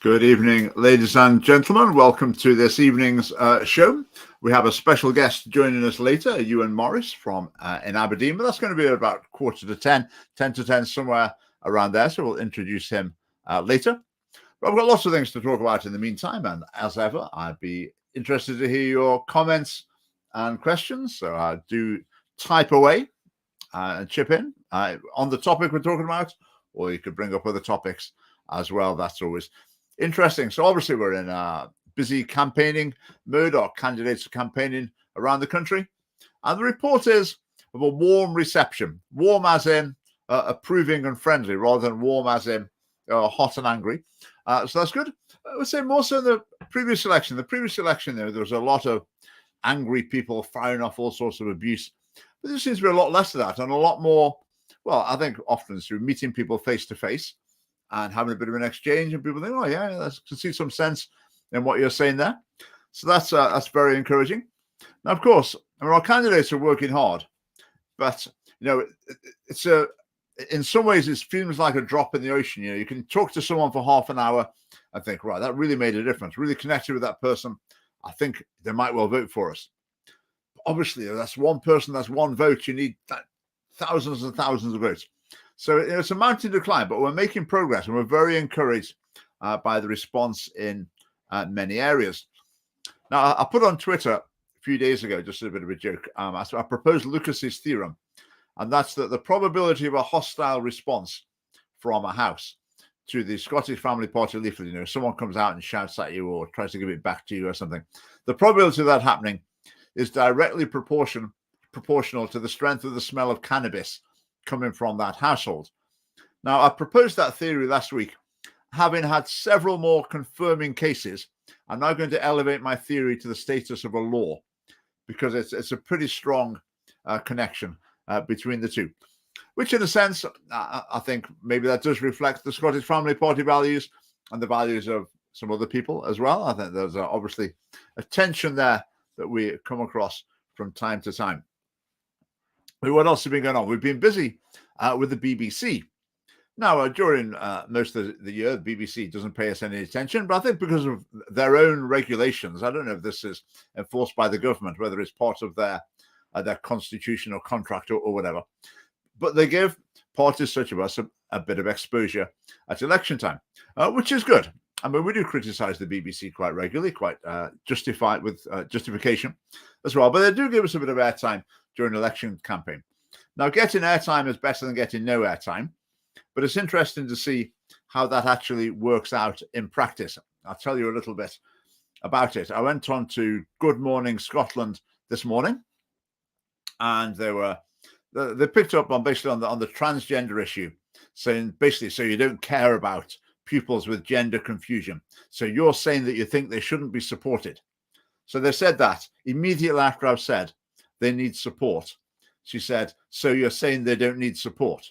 Good evening, ladies and gentlemen. Welcome to this evening's show. We have a special guest joining us later, Ewan Morris from in Aberdeen, but that's going to be about 10:15, 10 to 10, somewhere around there. So we'll introduce him later. But I've got lots of things to talk about in the meantime, and as ever, I'd be interested to hear your comments and questions. So do type away and chip in on the topic we're talking about, or you could bring up other topics as well. That's always interesting. So obviously we're in a busy campaigning mode, or candidates are campaigning around the country. And the report is of a warm reception. Warm as in approving and friendly, rather than warm as in hot and angry. So that's good. I would say more so in the previous election. The previous election, there was a lot of angry people firing off all sorts of abuse. But there seems to be a lot less of that and a lot more, well, I think often through meeting people face to face and having a bit of an exchange, and people think, oh yeah, I can see some sense in what you're saying there. So that's very encouraging. Now, of course, our candidates are working hard, but it's in some ways it feels like a drop in the ocean. You can talk to someone for half an hour and think, right, that really made a difference, really connected with that person. I think they might well vote for us. Obviously, that's one person, that's one vote. You need thousands and thousands of votes. So it's a mountain to climb, but we're making progress, and we're very encouraged by the response in many areas. Now, I put on Twitter a few days ago, just a bit of a joke, I proposed Lucas's theorem, and that's that the probability of a hostile response from a house to the Scottish Family Party leaflet, someone comes out and shouts at you or tries to give it back to you or something, the probability of that happening is directly proportional to the strength of the smell of cannabis coming from that household. Now, I proposed that theory last week. Having had several more confirming cases, I'm now going to elevate my theory to the status of a law, because it's a pretty strong connection between the two, which in a sense, I think maybe that does reflect the Scottish Family Party values and the values of some other people as well. I think there's obviously a tension there that we come across from time to time. What else has been going on? We've been busy with the BBC. Now, during most of the year, the BBC doesn't pay us any attention, but I think because of their own regulations, I don't know if this is enforced by the government, whether it's part of their constitution or contract or whatever, but they give parties such as us a bit of exposure at election time, which is good. I mean, we do criticize the BBC quite regularly, quite justified with justification as well, but they do give us a bit of airtime during election campaign. Now, getting airtime is better than getting no airtime, but it's interesting to see how that actually works out in practice. I'll tell you a little bit about it. I went on to Good Morning Scotland this morning, and they picked up on basically on the transgender issue, saying basically, so you don't care about pupils with gender confusion. So you're saying that you think they shouldn't be supported. So they said that immediately after I've said they need support. She said, so you're saying they don't need support?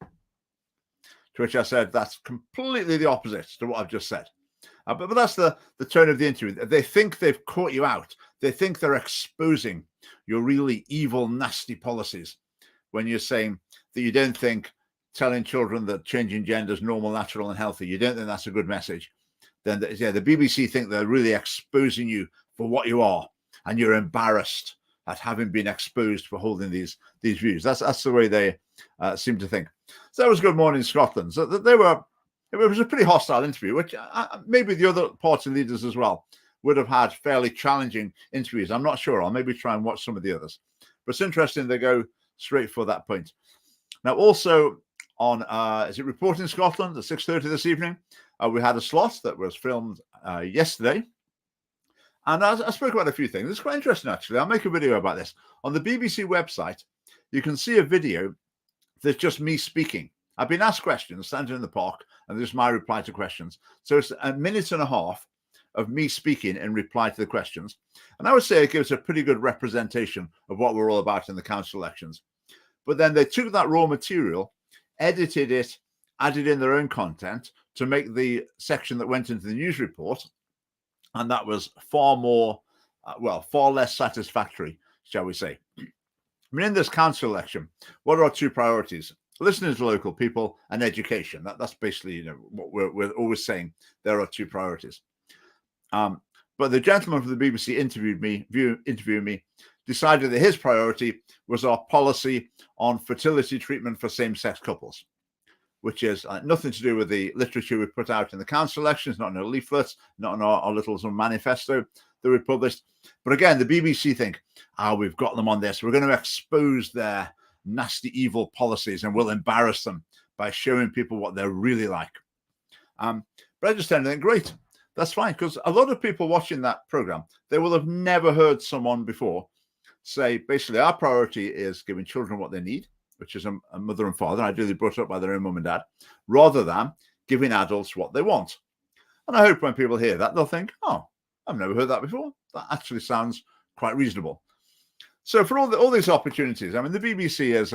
To which I said, that's completely the opposite to what I've just said. But that's the tone of the interview. They think they've caught you out. They think they're exposing your really evil, nasty policies when you're saying that you don't think telling children that changing gender is normal, natural, and healthy, you don't think that's a good message. Then, the BBC think they're really exposing you for what you are, and you're embarrassed at having been exposed for holding these views. That's the way they seem to think. So that was Good Morning Scotland. So it was a pretty hostile interview, which maybe the other party leaders as well would have had fairly challenging interviews. I'm not sure. I'll maybe try and watch some of the others. But it's interesting they go straight for that point. Now, also on, is it Reporting Scotland at 6:30 this evening? We had a slot that was filmed yesterday. And I spoke about a few things. It's quite interesting, actually. I'll make a video about this. On the BBC website, you can see a video that's just me speaking. I've been asked questions, standing in the park, and this is my reply to questions. So it's a minute and a half of me speaking in reply to the questions. And I would say it gives a pretty good representation of what we're all about in the council elections. But then they took that raw material, edited it, added in their own content to make the section that went into the news report. And that was far less satisfactory, shall we say. I mean, in this council election, what are our two priorities? listening to local people and education. That's basically, what we're always saying. There are two priorities. But the gentleman from the BBC interviewing me decided that his priority was our policy on fertility treatment for same-sex couples, which is nothing to do with the literature we put out in the council elections, not in our leaflets, not in our little manifesto that we published. But again, the BBC think, we've got them on this. We're going to expose their nasty, evil policies and we'll embarrass them by showing people what they're really like. But I just tend to think, great, that's fine, because a lot of people watching that program, they will have never heard someone before say, basically, our priority is giving children what they need, which is a mother and father, ideally brought up by their own mum and dad, rather than giving adults what they want. And I hope when people hear that, they'll think, I've never heard that before. That actually sounds quite reasonable. So for all these opportunities, I mean, the BBC is,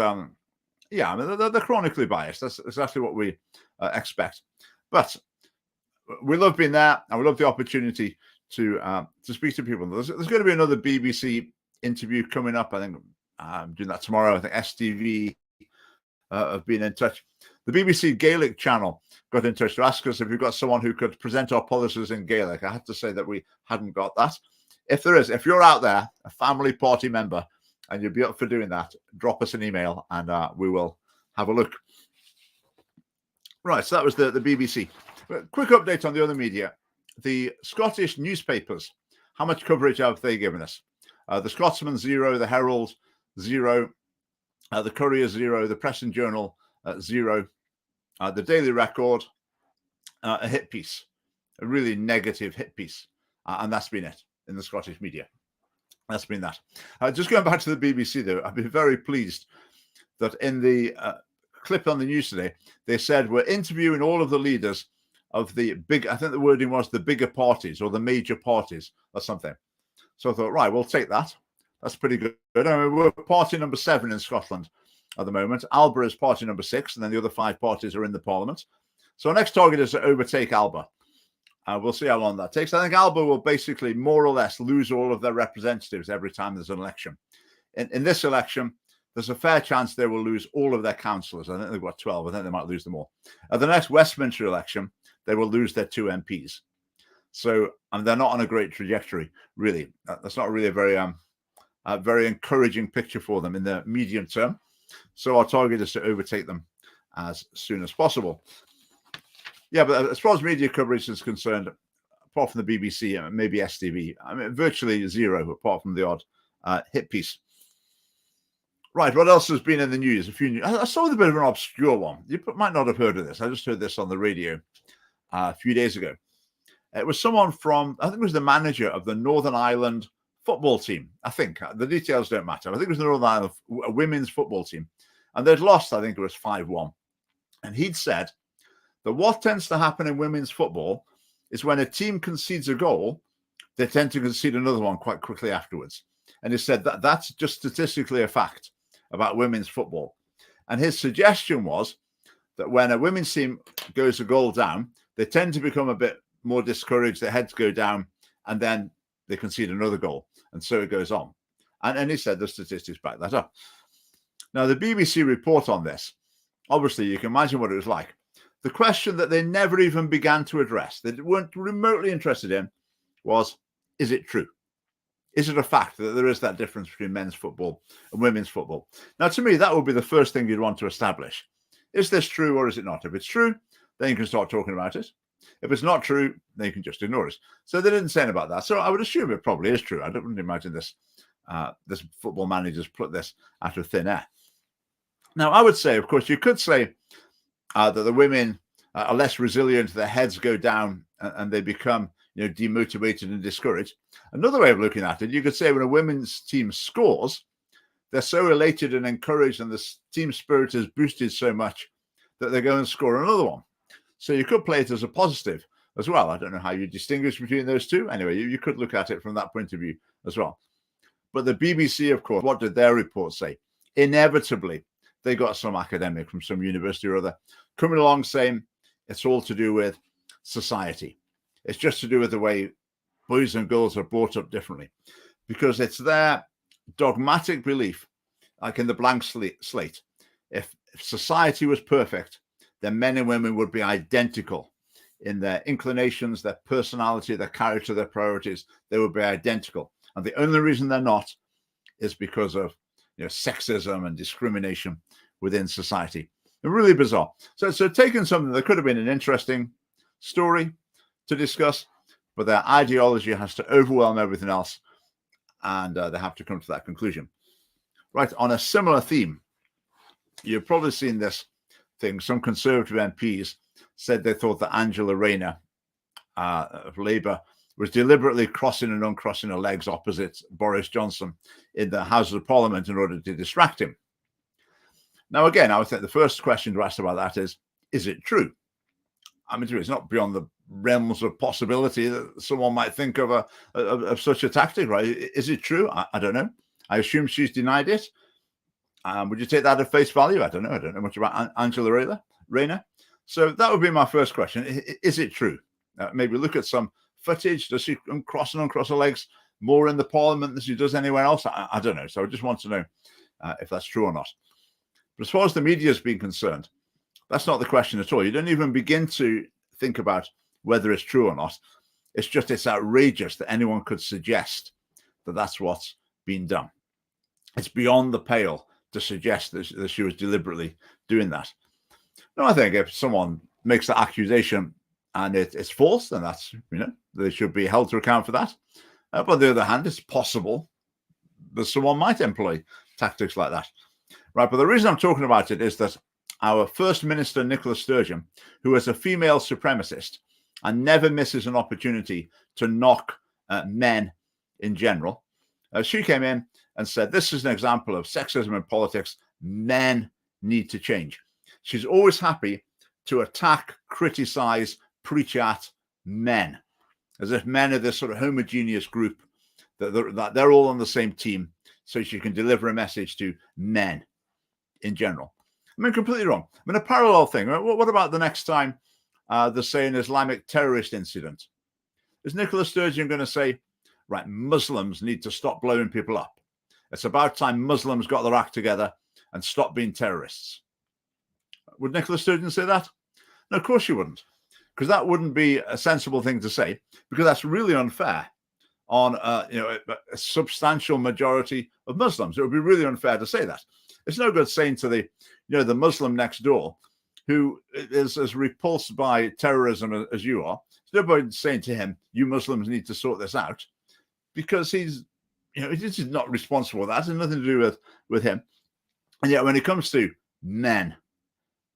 they're chronically biased. That's exactly what we expect. But we love being there, and we love the opportunity to speak to people. There's going to be another BBC interview coming up. I think I'm doing that tomorrow. I think STV have been in touch. The BBC Gaelic channel got in touch to ask us if we've got someone who could present our policies in Gaelic. I had to say that we hadn't got that. If there is, if you're out there, a family party member, and you'd be up for doing that, drop us an email and we will have a look. Right, so that was the BBC. Quick update on the other media. The Scottish newspapers, how much coverage have they given us? The Scotsman, 0. The Herald, 0. The Courier, 0. The Press and Journal, 0. The Daily Record, a hit piece, a really negative hit piece. And that's been it in the Scottish media. That's been that. Just going back to the BBC, though, I've been very pleased that in the clip on the news today, they said we're interviewing all of the leaders of the big, I think the wording was the bigger parties or the major parties or something. So I thought, right, we'll take that. That's pretty good. I mean, we're party number 7 in Scotland at the moment. Alba is party number 6, and then the other 5 parties are in the parliament. So our next target is to overtake Alba. We'll see how long that takes. I think Alba will basically more or less lose all of their representatives every time there's an election. In this election, there's a fair chance they will lose all of their councillors. I think they've got 12. I think they might lose them all. At the next Westminster election, they will lose their 2 MPs. So, and they're not on a great trajectory, really. That's not really a very encouraging picture for them in the medium term. So our target is to overtake them as soon as possible. Yeah, but as far as media coverage is concerned, apart from the BBC and maybe STV, I mean, virtually 0, apart from the odd hit piece. Right, what else has been in the news? I saw a bit of an obscure one. You might not have heard of this. I just heard this on the radio a few days ago. It was someone from, I think it was the manager of the Northern Ireland football team. I think the details don't matter. I think it was the Northern Ireland women's football team. And they'd lost, I think it was 5-1. And he'd said that what tends to happen in women's football is when a team concedes a goal, they tend to concede another one quite quickly afterwards. And he said that that's just statistically a fact about women's football. And his suggestion was that when a women's team goes a goal down, they tend to become a bit more discouraged, their heads go down, and then they concede another goal. And so it goes on. And he said the statistics back that up. Now, the BBC report on this, obviously, you can imagine what it was like. The question that they never even began to address, they weren't remotely interested in, was, is it true? Is it a fact that there is that difference between men's football and women's football? Now, to me, that would be the first thing you'd want to establish. Is this true or is it not? If it's true, then you can start talking about it. If it's not true, then you can just ignore it. So they didn't say anything about that. So I would assume it probably is true. I don't imagine this football manager's put this out of thin air. Now, I would say, of course, you could say that the women are less resilient, their heads go down and they become demotivated and discouraged. Another way of looking at it, you could say when a women's team scores, they're so elated and encouraged and the team spirit is boosted so much that they go and score another one. So you could play it as a positive as well. I don't know how you distinguish between those two. Anyway, you could look at it from that point of view as well. But the BBC, of course, what did their report say? Inevitably, they got some academic from some university or other coming along saying it's all to do with society. It's just to do with the way boys and girls are brought up differently, because it's their dogmatic belief, like in the blank slate. If if society was perfect, then men and women would be identical in their inclinations, their personality, their character, their priorities. They would be identical. And the only reason they're not is because of sexism and discrimination within society. Really bizarre. So taking something that could have been an interesting story to discuss, but their ideology has to overwhelm everything else, and they have to come to that conclusion. Right, on a similar theme, you've probably seen this thing. Some Conservative MPs said they thought that Angela Rayner of Labour was deliberately crossing and uncrossing her legs opposite Boris Johnson in the Houses of Parliament in order to distract him. Now, again, I would think the first question to ask about that is it true? I mean, it's not beyond the realms of possibility that someone might think of such a tactic, right? Is it true? I don't know. I assume she's denied it. Would you take that at face value? I don't know. I don't know much about Angela Rayner. So that would be my first question. Is it true? Maybe look at some footage. Does she uncross her legs more in the Parliament than she does anywhere else? I don't know. So I just want to know if that's true or not. But as far as the media is being concerned, that's not the question at all. You don't even begin to think about whether it's true or not. It's outrageous that anyone could suggest that that's what's been done. It's beyond the pale to suggest that she was deliberately doing that. No, I think if someone makes that accusation and it's false, then that's, they should be held to account for that. But on the other hand, it's possible that someone might employ tactics like that. Right, but the reason I'm talking about it is that our First Minister, Nicola Sturgeon, who is a female supremacist and never misses an opportunity to knock men in general, she came in and said, this is an example of sexism in politics. Men need to change. She's always happy to attack, criticize, preach at men, as if men are this sort of homogeneous group, that they're all on the same team, so she can deliver a message to men in general. I mean, completely wrong. I mean, a parallel thing. What about the next time there's, say, an Islamic terrorist incident? Is Nicola Sturgeon going to say, right, Muslims need to stop blowing people up? It's about time Muslims got their act together and stopped being terrorists. Would Nicola Sturgeon say that? No, of course she wouldn't, because that wouldn't be a sensible thing to say, because that's really unfair on a substantial majority of Muslims. It would be really unfair to say that. It's no good saying to the Muslim next door, who is as repulsed by terrorism as you are. It's no point saying to him, you Muslims need to sort this out, because he's not responsible for that. It has nothing to do with him. And yet when it comes to men,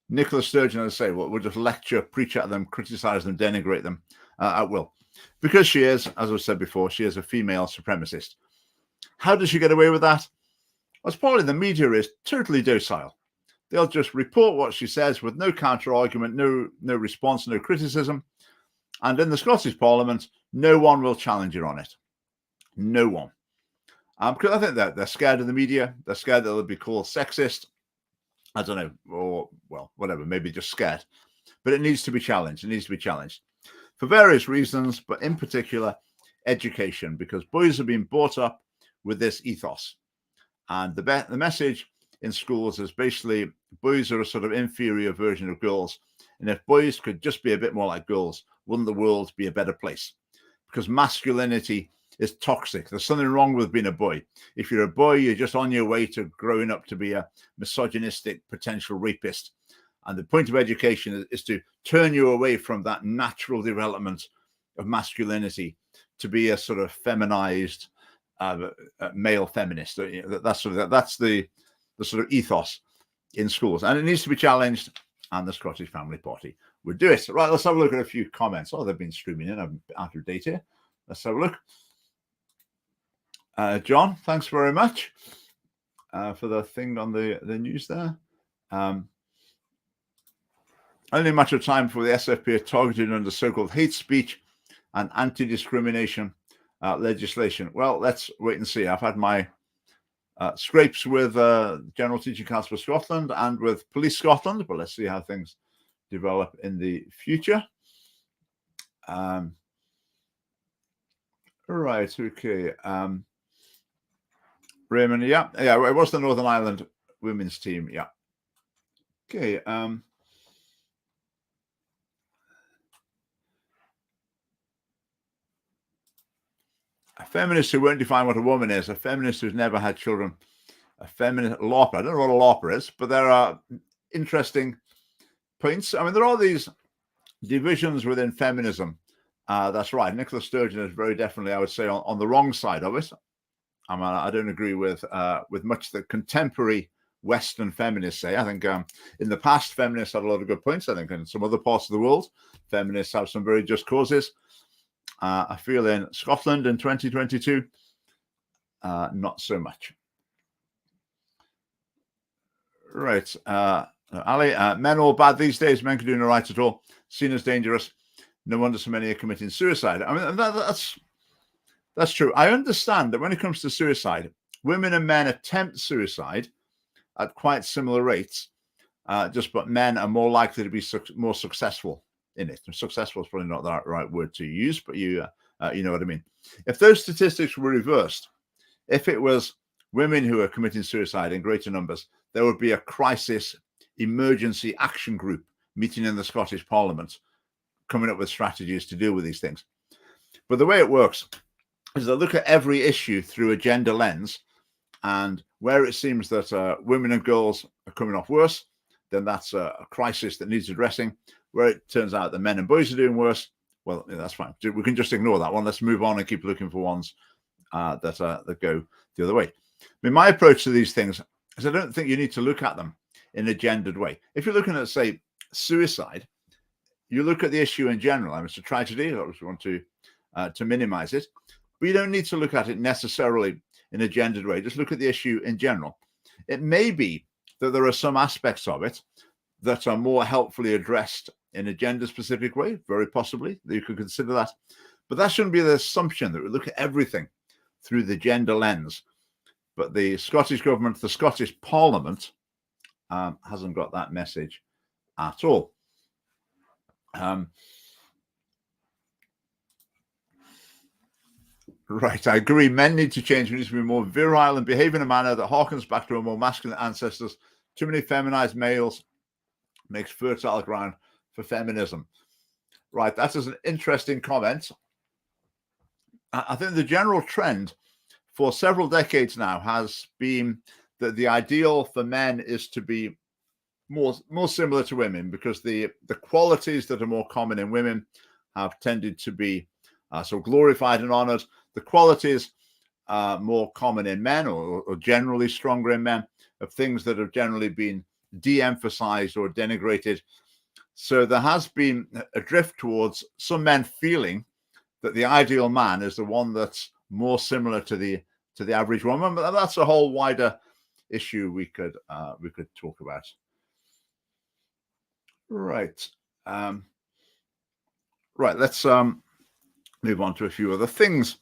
Nicola Sturgeon, as I say, will just lecture, preach at them, criticize them, denigrate them at will. Because she is, as I said before, she is a female supremacist. How does she get away with that? Well, partly the media is totally docile. They'll just report what she says with no counter-argument, no response, no criticism. And in the Scottish Parliament, no one will challenge her on it. No one. Because I think that they're scared of the media. They're scared that they'll be called sexist. I don't know, or, well, whatever, maybe just scared. But it needs to be challenged. It needs to be challenged for various reasons, but in particular, education, because boys have been brought up with this ethos. And the message in schools is basically boys are a sort of inferior version of girls. And if boys could just be a bit more like girls, wouldn't the world be a better place? Because masculinity is toxic. There's something wrong with being a boy. If you're a boy, you're just on your way to growing up to be a misogynistic potential rapist. And the point of education is to turn you away from that natural development of masculinity to be a sort of feminized male feminist. That's the sort of ethos in schools, and it needs to be challenged. And the Scottish Family Party would do it. Right, let's have a look at a few comments. Oh, they've been streaming in. I'm out of date here. Let's have a look. John, thanks very much for the thing on the news there. Only a matter of time before the SFP are targeted under so-called hate speech and anti-discrimination legislation. Well, let's wait and see. I've had my scrapes with General Teaching Council for Scotland and with Police Scotland, but let's see how things develop in the future. Right, okay. Raymond, yeah, it was the Northern Ireland women's team, yeah. Okay. A feminist who won't define what a woman is, a feminist who's never had children, a feminist LARPer. I don't know what a LARPer is, but there are interesting points. I mean, there are these divisions within feminism. That's right. Nicola Sturgeon is very definitely, I would say, on the wrong side of it. I mean, I don't agree with much that contemporary Western feminists say. I think in the past, feminists had a lot of good points. I think in some other parts of the world, feminists have some very just causes. I feel in Scotland in 2022, not so much. Right. Ali, men are all bad these days. Men can do no right at all. Seen as dangerous. No wonder so many are committing suicide. I mean, that's true. I understand that when it comes to suicide, women and men attempt suicide at quite similar rates, but men are more likely to be more successful in it. Successful is probably not the right word to use, but you know what I mean. If those statistics were reversed, if it was women who are committing suicide in greater numbers, there would be a crisis emergency action group meeting in the Scottish Parliament, coming up with strategies to deal with these things. But the way it works is they look at every issue through a gender lens, and where it seems that women and girls are coming off worse, then that's a crisis that needs addressing. Where it turns out that men and boys are doing worse, well, that's fine. We can just ignore that one. Let's move on and keep looking for ones that go the other way. I mean, my approach to these things is I don't think you need to look at them in a gendered way. If you're looking at, say, suicide, you look at the issue in general. I mean, it's a tragedy. I always want to minimize it, but you don't need to look at it necessarily in a gendered way. Just look at the issue in general. It may be that there are some aspects of it that are more helpfully addressed in a gender-specific way, very possibly, that you could consider that. But that shouldn't be the assumption that we look at everything through the gender lens. But the Scottish government, the Scottish Parliament, hasn't got that message at all. Right, I agree. Men need to change. We need to be more virile and behave in a manner that harkens back to our more masculine ancestors. Too many feminized males makes fertile ground for feminism. Right, that is an interesting comment. I think the general trend for several decades now has been that the ideal for men is to be more similar to women, because the qualities that are more common in women have tended to be so glorified and honored. The qualities more common in men, or generally stronger in men, of things that have generally been de-emphasized or denigrated. So there has been a drift towards some men feeling that the ideal man is the one that's more similar to the average woman. But that's a whole wider issue we could talk about. Right. Right. Let's move on to a few other things.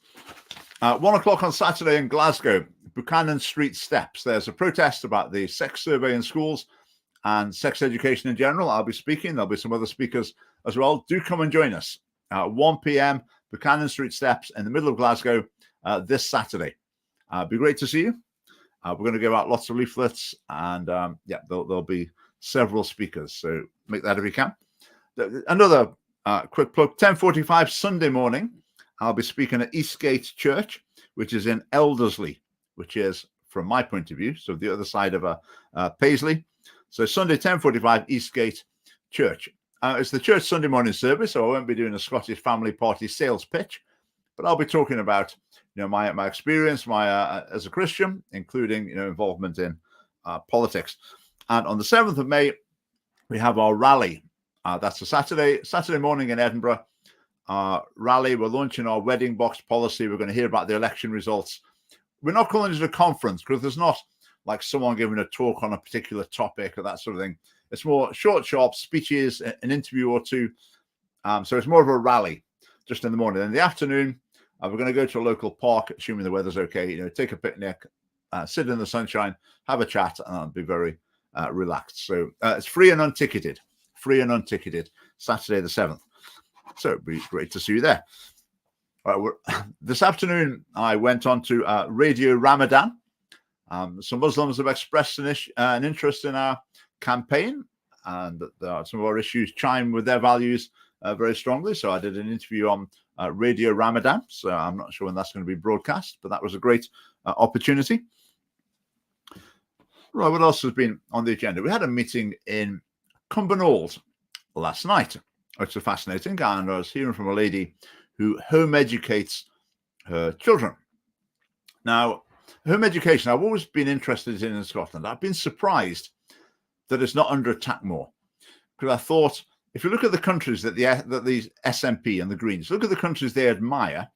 1 o'clock on Saturday in Glasgow, Buchanan Street Steps. There's a protest about the sex survey in schools and sex education in general. I'll be speaking. There'll be some other speakers as well. Do come and join us. 1 p.m., Buchanan Street Steps in the middle of Glasgow this Saturday. Be great to see you. We're going to give out lots of leaflets, and there'll be several speakers. So make that if you can. Another quick plug, 10:45 Sunday morning, I'll be speaking at Eastgate Church, which is in Elderslie, which is, from my point of view, so the other side of Paisley. So Sunday, 10:45, Eastgate Church. It's the church Sunday morning service, so I won't be doing a Scottish family party sales pitch, but I'll be talking about my experience, as a Christian, including involvement in politics. And on the 7th of May, we have our rally. That's a Saturday morning in Edinburgh. Rally. We're launching our wedding box policy. We're going to hear about the election results. We're not calling it a conference because there's not like someone giving a talk on a particular topic or that sort of thing. It's more short, sharp speeches, an interview or two. So it's more of a rally just in the morning. In the afternoon, we're going to go to a local park, assuming the weather's okay, take a picnic, sit in the sunshine, have a chat, and be very relaxed. So it's free and unticketed, Saturday the 7th. So it'd be great to see you there. All right, this afternoon, I went on to Radio Ramadan. Some Muslims have expressed an interest in our campaign. and that some of our issues chime with their values very strongly. So I did an interview on Radio Ramadan. So I'm not sure when that's going to be broadcast, but that was a great opportunity. Right, what else has been on the agenda? We had a meeting in Cumbernauld last night, which was fascinating, and I was hearing from a lady who home educates her children. Now, home education, I've always been interested in Scotland. I've been surprised that it's not under attack more, because I thought, if you look at the countries that the SNP and the Greens, look at the countries they admire,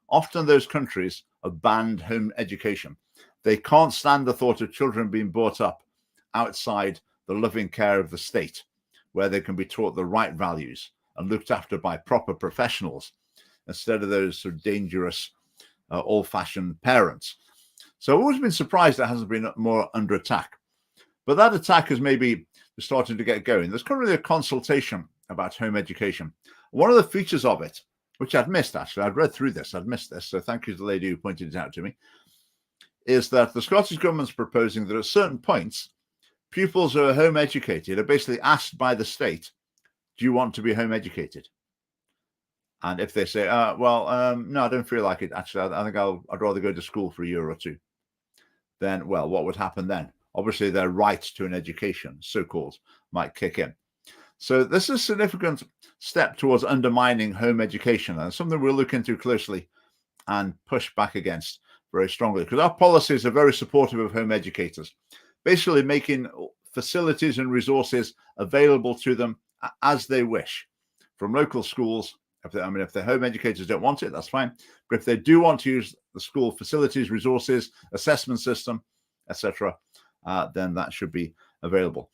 often those countries have banned home education. They can't stand the thought of children being brought up outside the loving care of the state, where they can be taught the right values and looked after by proper professionals, instead of those sort of dangerous, old-fashioned parents. So I've always been surprised it hasn't been more under attack. But that attack is maybe starting to get going. There's currently a consultation about home education. One of the features of it, which I'd missed, actually, I'd read through this, I'd missed this, so thank you to the lady who pointed it out to me, is that the Scottish government's proposing that at certain points, pupils who are home educated are basically asked by the state, do you want to be home educated? And if they say, no, I don't feel like it, actually, I think I'd rather go to school for a year or two, then, well, what would happen then? Obviously, their right to an education, so-called, might kick in. So this is a significant step towards undermining home education, and something we'll look into closely and push back against very strongly, because our policies are very supportive of home educators, basically making facilities and resources available to them as they wish, from local schools. If the home educators don't want it, that's fine. But if they do want to use the school facilities, resources, assessment system, etc., then that should be available.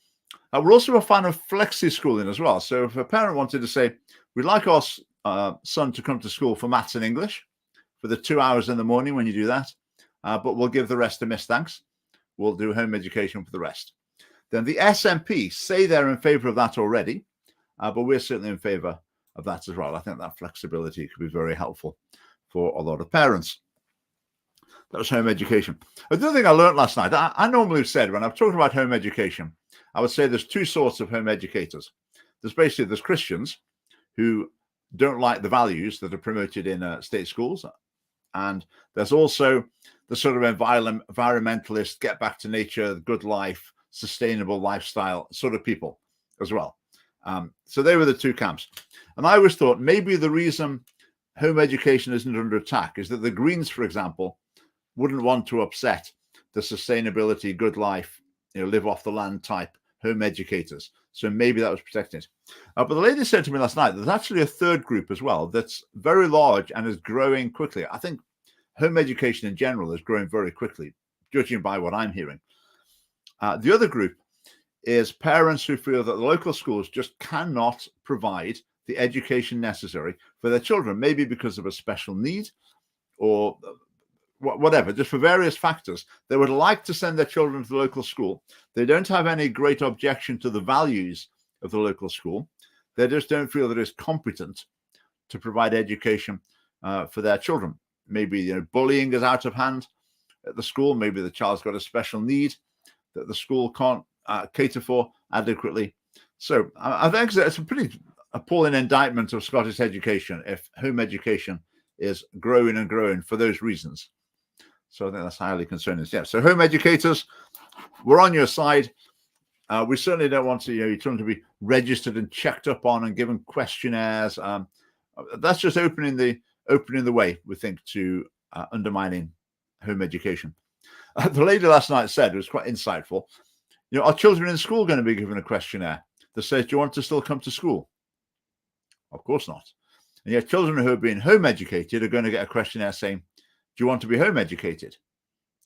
We're also a fan of flexi schooling as well. So if a parent wanted to say, we'd like our son to come to school for maths and English for the 2 hours in the morning when you do that, but we'll give the rest to Miss Thanks. We'll do home education for the rest. Then the SNP say they're in favour of that already, but we're certainly in favour of that as well. I think that flexibility could be very helpful for a lot of parents. That was home education. The other thing I learned last night, I normally said when I've talked about home education, I would say there's two sorts of home educators. There's Christians who don't like the values that are promoted in state schools. And there's also the sort of environmentalist, get back to nature, good life, sustainable lifestyle sort of people as well. So they were the two camps. And I always thought maybe the reason home education isn't under attack is that the Greens, for example, wouldn't want to upset the sustainability, good life, live off the land type home educators. So maybe that was protecting it. But the lady said to me last night, there's actually a third group as well that's very large and is growing quickly. I think home education in general is growing very quickly, judging by what I'm hearing. The other group is parents who feel that the local schools just cannot provide the education necessary for their children, maybe because of a special need or whatever, just for various factors. They would like to send their children to the local school. They don't have any great objection to the values of the local school. They just don't feel that it's competent to provide education for their children. Maybe bullying is out of hand at the school. Maybe the child's got a special need that the school can't cater for adequately. So I think it's a pretty appalling indictment of Scottish education if home education is growing and growing for those reasons. So I think that's highly concerning. Yeah. So home educators, we're on your side. We certainly don't want to, your children to be registered and checked up on and given questionnaires. That's just opening the way, we think, to undermining home education. The lady last night said, it was quite insightful, are children in school going to be given a questionnaire that says, do you want to still come to school? Of course not. And yet children who are being home educated are going to get a questionnaire saying, do you want to be home educated?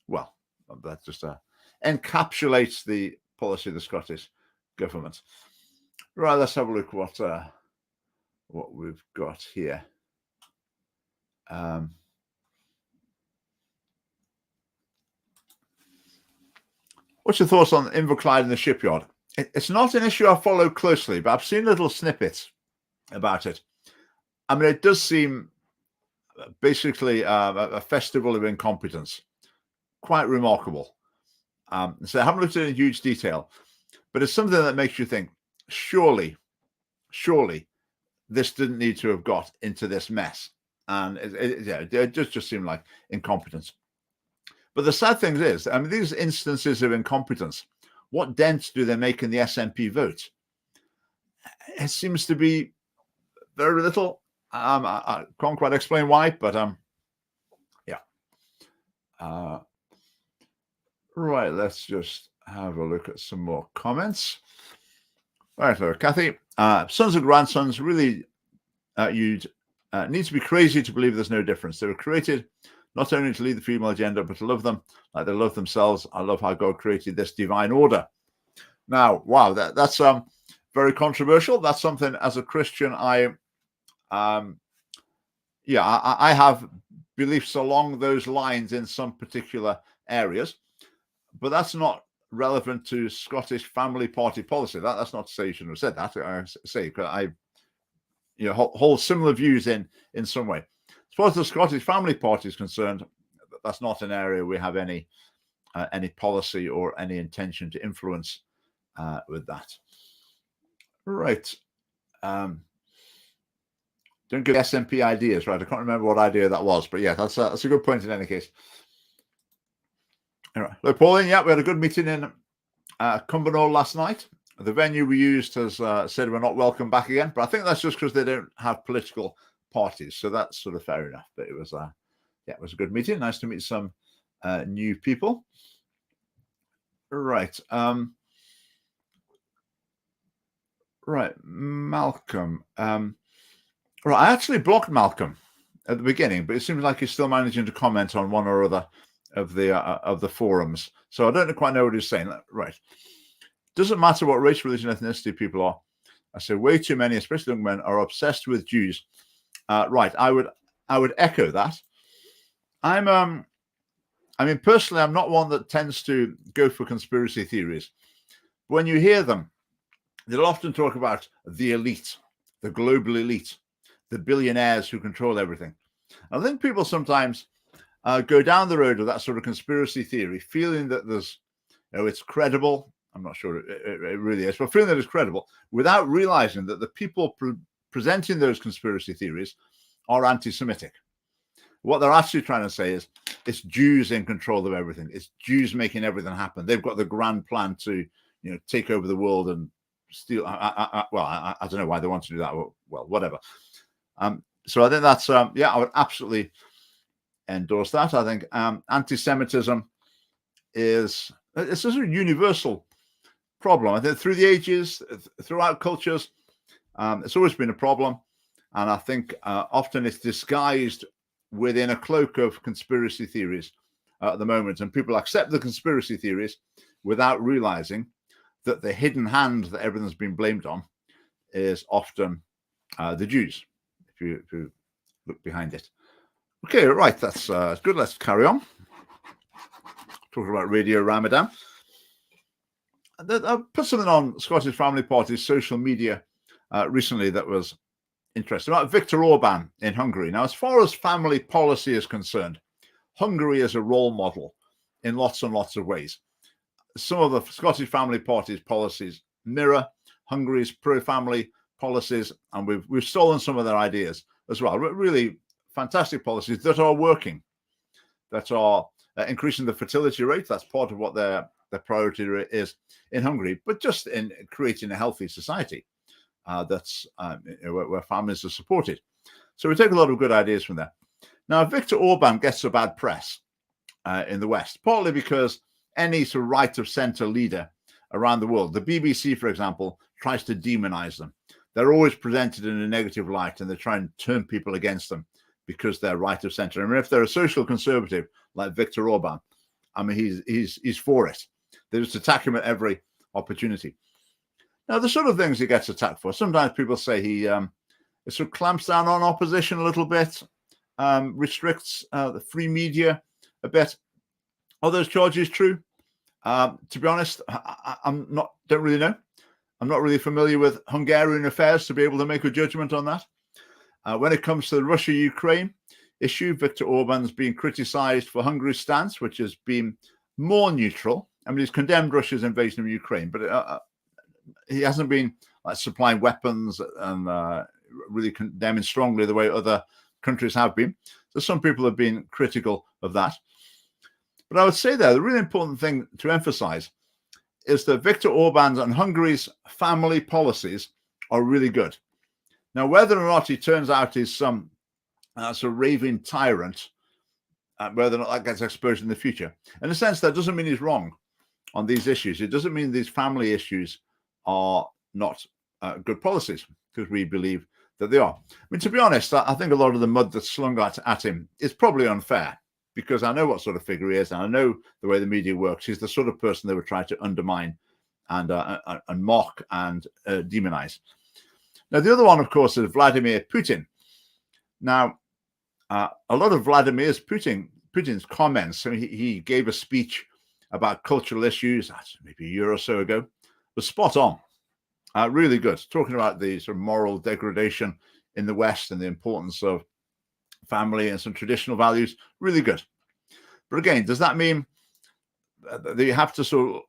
Well, that just encapsulates the policy of the Scottish government. Right, let's have a look what we've got here. What's your thoughts on Inverclyde and the Shipyard? It's not an issue I follow closely, but I've seen little snippets about it. I mean, it does seem basically a festival of incompetence. Quite remarkable. So I haven't looked at it in huge detail, but it's something that makes you think, surely this didn't need to have got into this mess. And it just seemed like incompetence. But the sad thing is, I mean, these instances of incompetence, what dent do they make in the SNP vote? It seems to be very little. I can't quite explain why, but right, let's just have a look at some more comments. Right, so Kathy, sons and grandsons, really, you'd need to be crazy to believe there's no difference. They were created not only to lead the female gender, but to love them like they love themselves. I love how God created this divine order. Now, wow, that's very controversial. That's something as a Christian, I have beliefs along those lines in some particular areas, but that's not relevant to Scottish Family Party policy. That's not to say you shouldn't have said that. I say I hold similar views in some way. As far as the Scottish Family Party is concerned, that's not an area we have any policy or any intention to influence with that. Right. Don't give SNP ideas, right? I can't remember what idea that was, but yeah, that's a good point in any case. All right. Look, Pauline, yeah, we had a good meeting in Cumbernauld last night. The venue we used has said we're not welcome back again, but I think that's just because they don't have political parties, so that's sort of fair enough. But it was a good meeting. Nice to meet some new people. Right. Right, Malcolm. Right, I actually blocked Malcolm at the beginning, but it seems like he's still managing to comment on one or other of the forums. So I don't quite know what he's saying. Right. Doesn't matter what race, religion, ethnicity people are. I say way too many, especially young men, are obsessed with Jews. Right. I would echo that. I mean, personally, I'm not one that tends to go for conspiracy theories. When you hear them, they'll often talk about the elite, the global elite, the billionaires who control everything. I think people sometimes go down the road of that sort of conspiracy theory, feeling that there's, it's credible. I'm not sure it really is, but feeling that it's credible without realizing that the people presenting those conspiracy theories are anti-Semitic. What they're actually trying to say is it's Jews in control of everything. It's Jews making everything happen. They've got the grand plan to, take over the world and steal. I don't know why they want to do that. Well, whatever. So I think that's I would absolutely endorse that. I think anti-Semitism it's a universal problem. I think through the ages, throughout cultures, it's always been a problem, and I think often it's disguised within a cloak of conspiracy theories at the moment, and people accept the conspiracy theories without realizing that the hidden hand that everything's been blamed on is often the Jews, if you look behind it. Okay, right, that's good. Let's carry on. Talking about Radio Ramadan. I put something on Scottish Family Party's social media recently that was interesting, about Viktor Orban in Hungary. Now, as far as family policy is concerned, Hungary is a role model in lots and lots of ways. Some of the Scottish Family Party's policies mirror Hungary's pro-family policies, and we've stolen some of their ideas as well. Really fantastic policies that are working, that are increasing the fertility rate. That's part of what their priority is in Hungary, but just in creating a healthy society that's where families are supported. So we take a lot of good ideas from there. Now, Viktor Orban gets a bad press in the West, partly because any sort of right of centre leader around the world, the BBC, for example, tries to demonize them. They're always presented in a negative light, and they try and turn people against them because they're right of centre. I mean, if they're a social conservative like Viktor Orban, I mean, he's for it. They just attack him at every opportunity. Now, the sort of things he gets attacked for, sometimes people say he sort of clamps down on opposition a little bit, restricts the free media a bit. Are those charges true? To be honest, don't really know. I'm not really familiar with Hungarian affairs to be able to make a judgment on that. When it comes to the Russia-Ukraine issue, Viktor Orban's been criticised for Hungary's stance, which has been more neutral. I mean, he's condemned Russia's invasion of Ukraine, but he hasn't been like supplying weapons and really condemning strongly the way other countries have been. So some people have been critical of that. But I would say there, the really important thing to emphasize is that Viktor Orban's and Hungary's family policies are really good. Now, whether or not he turns out he's some sort of raving tyrant, whether or not that gets exposed in the future, in a sense, that doesn't mean he's wrong on these issues. It doesn't mean these family issues are not good policies, because we believe that they are. I mean, to be honest, I think a lot of the mud that's slung at him is probably unfair, because I know what sort of figure he is, and I know the way the media works. He's the sort of person they would try to undermine and mock and demonize. Now, the other one, of course, is Vladimir Putin. Now, a lot of Putin's comments, I mean, he gave a speech about cultural issues, that's maybe a year or so ago, was spot on. Really good, talking about the sort of moral degradation in the West and the importance of family and some traditional values. Really good. But again, does that mean that you have to sort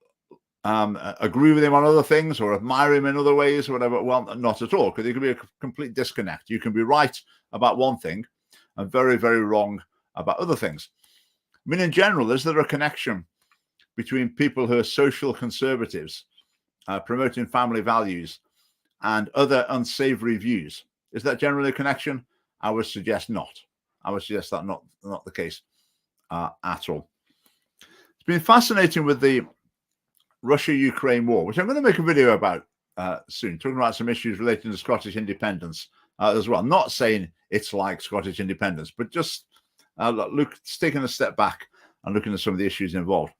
of agree with him on other things or admire him in other ways or whatever? Well, not at all, because there can be a complete disconnect. You can be right about one thing and very, very wrong about other things. I mean, in general, is there a connection between people who are social conservatives, promoting family values, and other unsavory views? Is that generally a connection? I would suggest not. I would suggest that not the case at all. It's been fascinating with the Russia-Ukraine war, which I'm going to make a video about soon, talking about some issues relating to Scottish independence as well. Not saying it's like Scottish independence, but just taking a step back and looking at some of the issues involved.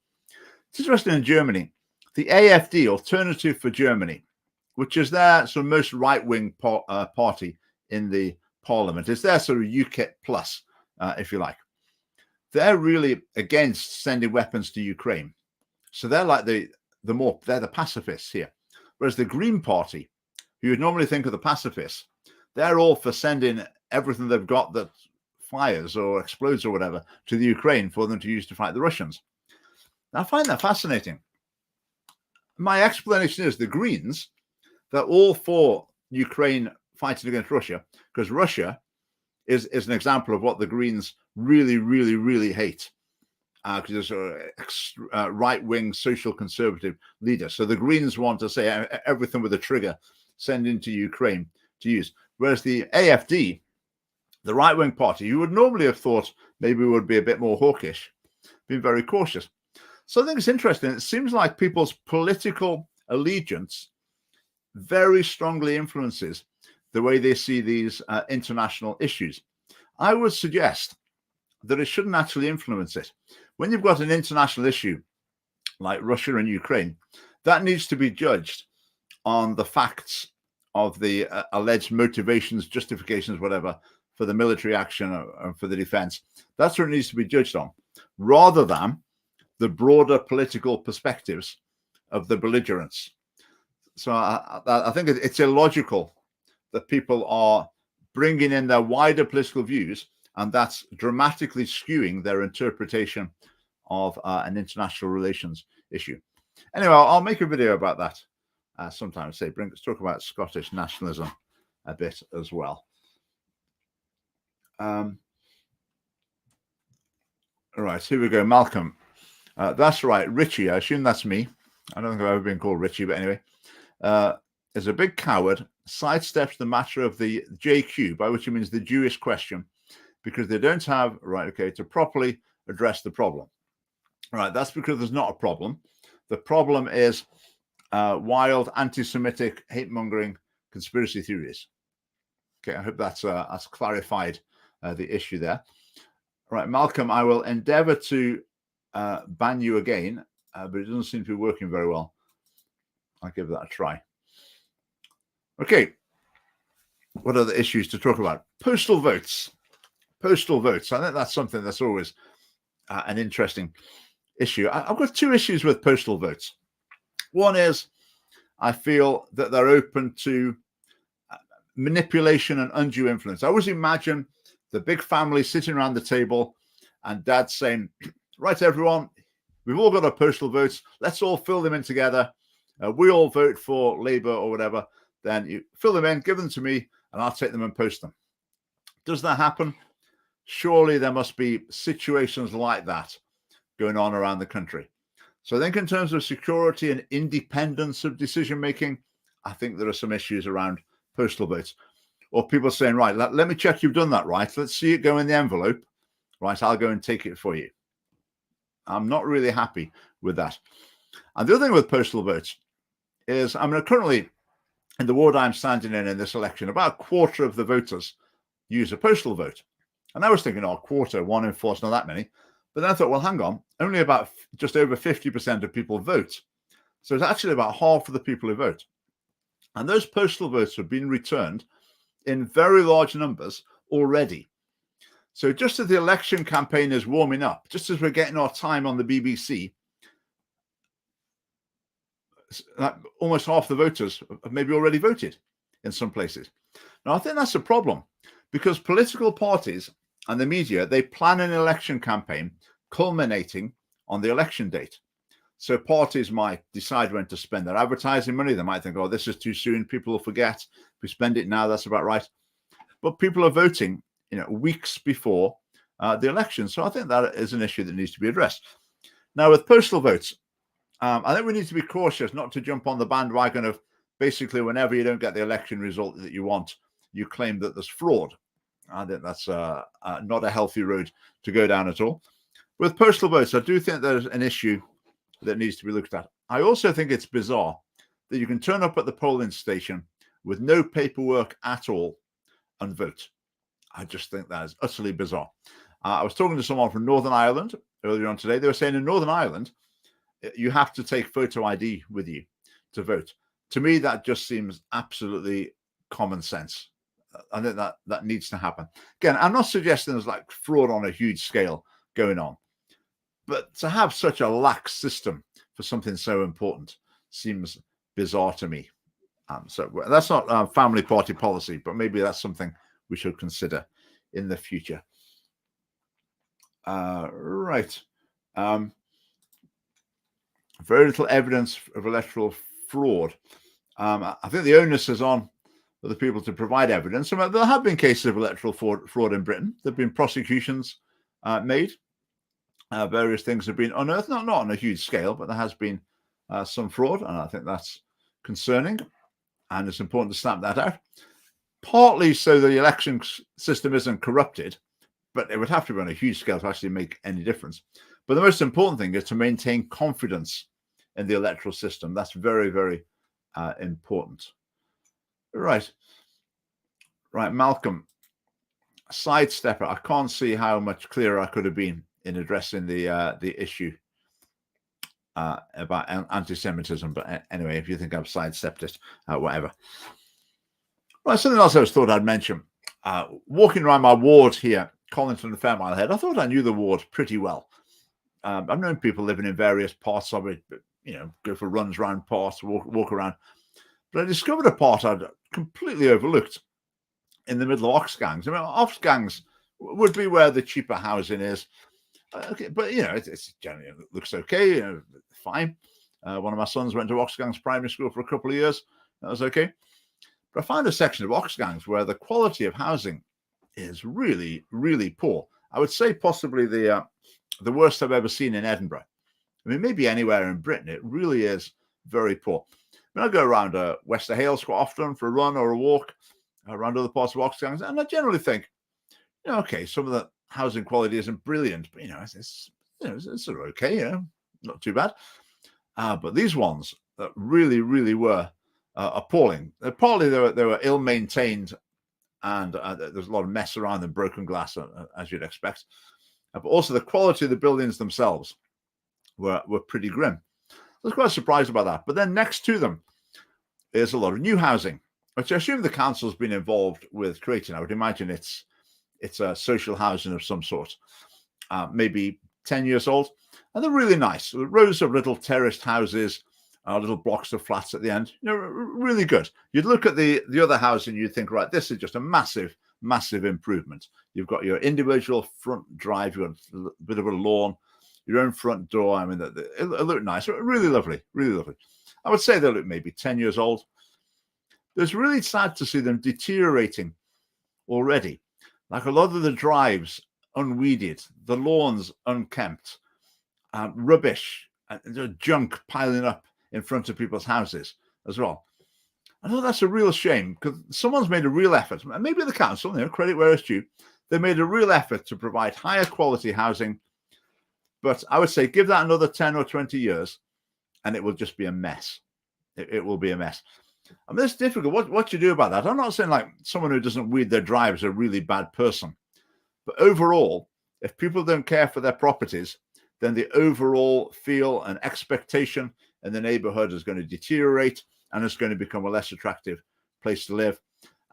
It's interesting in Germany, the AfD, Alternative for Germany, which is their sort of most right-wing party in the parliament, is their sort of UKIP plus, if you like. They're really against sending weapons to Ukraine. So they're like they're the pacifists here. Whereas the Green Party, who you'd normally think of the pacifists, they're all for sending everything they've got that fires or explodes or whatever to the Ukraine for them to use to fight the Russians. Now, I find that fascinating. My explanation is the Greens, they're all for Ukraine fighting against Russia, because Russia is an example of what the Greens really, really, really hate, because there's a right-wing social conservative leader. So the Greens want to say everything with a trigger, send into Ukraine to use. Whereas the AfD, the right-wing party, you would normally have thought maybe would be a bit more hawkish, being very cautious. So I think it's interesting. It seems like people's political allegiance very strongly influences the way they see these international issues. I would suggest that it shouldn't actually influence it. When you've got an international issue like Russia and Ukraine, that needs to be judged on the facts of the alleged motivations, justifications, whatever, for the military action or for the defense. That's what it needs to be judged on, rather than the broader political perspectives of the belligerents. So I think it's illogical that people are bringing in their wider political views, and that's dramatically skewing their interpretation of an international relations issue. Anyway, I'll make a video about that sometime. Let's talk about Scottish nationalism a bit as well. All right, here we go. Malcolm. That's right, Richie. I assume that's me. I don't think I've ever been called Richie, but anyway. Is a big coward, sidesteps the matter of the JQ, by which he means the Jewish question, because they don't have, to properly address the problem. Right, that's because there's not a problem. The problem is wild anti-Semitic hate-mongering conspiracy theories. Okay, I hope that's clarified the issue there. Right, Malcolm, I will endeavor to ban you again, but it doesn't seem to be working very well. I'll give that a try. Okay, what are the issues to talk about? Postal votes. Postal votes. I think that's something that's always an interesting issue. I've got two issues with postal votes. One is I feel that they're open to manipulation and undue influence. I always imagine the big family sitting around the table and dad saying, right, everyone, we've all got our postal votes. Let's all fill them in together. We all vote for Labour or whatever. then you fill them in, give them to me, and I'll take them and post them. Does that happen? Surely there must be situations like that going on around the country. So I think in terms of security and independence of decision-making, I think there are some issues around postal votes. Or people saying, right, let me check you've done that right. Let's see it go in the envelope. Right, I'll go and take it for you. I'm not really happy with that. And the other thing with postal votes is, I mean, currently in the ward I'm standing in this election, about a quarter of the voters use a postal vote. And I was thinking, oh, a quarter, 1 in 4, it's not that many. But then I thought, well, hang on, only about just over 50% of people vote. So it's actually about half of the people who vote. And those postal votes have been returned in very large numbers already. So just as the election campaign is warming up, just as we're getting our time on the BBC, almost half the voters have maybe already voted in some places. Now, I think that's a problem because political parties and the media, they plan an election campaign culminating on the election date. So parties might decide when to spend their advertising money. They might think, oh, this is too soon. People will forget. If we spend it now, that's about right. But people are voting, weeks before the election. So I think that is an issue that needs to be addressed. Now, with postal votes, I think we need to be cautious not to jump on the bandwagon of basically whenever you don't get the election result that you want, you claim that there's fraud. I think that's not a healthy road to go down at all. With postal votes, I do think there's an issue that needs to be looked at. I also think it's bizarre that you can turn up at the polling station with no paperwork at all and vote. I just think that is utterly bizarre. I was talking to someone from Northern Ireland earlier on today. They were saying in Northern Ireland, you have to take photo ID with you to vote. To me, that just seems absolutely common sense. I think that needs to happen. Again, I'm not suggesting there's like fraud on a huge scale going on, but to have such a lax system for something so important seems bizarre to me. So that's not family party policy, but maybe that's something we should consider in the future. Right. Very little evidence of electoral fraud. I think the onus is on the people to provide evidence. There have been cases of electoral fraud in Britain. There have been prosecutions made. Various things have been unearthed, not on a huge scale, but there has been some fraud, and I think that's concerning, and it's important to stamp that out. Partly so the election system isn't corrupted, but it would have to be on a huge scale to actually make any difference. But the most important thing is to maintain confidence in the electoral system. That's very, very important. Right, Malcolm, sidestepper. I can't see how much clearer I could have been in addressing the issue about anti-Semitism. But anyway, if you think I've sidestepped it, whatever. Right, something else I thought I'd mention. Walking around my ward here, Collington and Fairmile Head, I thought I knew the ward pretty well. I've known people living in various parts of it, but, go for runs around parts, walk around. But I discovered a part I'd completely overlooked in the middle of Oxgangs. I mean, Oxgangs would be where the cheaper housing is. Okay, but, it's generally, it looks okay, fine. One of my sons went to Oxgangs Primary School for a couple of years. That was okay. But I found a section of Oxgangs where the quality of housing is really, really poor. I would say possibly the worst I've ever seen in Edinburgh. I mean, maybe anywhere in Britain, it really is very poor. I mean, I go around Wester Hales quite often for a run or a walk around other parts of Oxgangs, and I generally think, okay, some of the housing quality isn't brilliant, but it's sort of okay, not too bad. But these ones that really, really were appalling. Partly they were ill-maintained, and there's a lot of mess around them, broken glass, as you'd expect. But also the quality of the buildings themselves were pretty grim. I was quite surprised about that. But then next to them is a lot of new housing, which I assume the council's been involved with creating. I would imagine it's a social housing of some sort, maybe 10 years old. And they're really nice. Rows of little terraced houses, little blocks of flats at the end. Really good. You'd look at the other house and you'd think, right, this is just a massive, massive improvement. You've got your individual front drive, you've got a bit of a lawn, your own front door. I mean, it looked nice. Really lovely, really lovely. I would say they look maybe 10 years old. It's really sad to see them deteriorating already. Like a lot of the drives unweeded, the lawns unkempt, rubbish, junk piling up in front of people's houses as well. I know that's a real shame because someone's made a real effort. Maybe the council, credit where it's due, they made a real effort to provide higher quality housing. But I would say give that another 10 or 20 years and it will just be a mess. It will be a mess. I mean, it's difficult. What you do about that? I'm not saying like someone who doesn't weed their drive is a really bad person. But overall, if people don't care for their properties, then the overall feel and expectation in the neighborhood is going to deteriorate and it's going to become a less attractive place to live.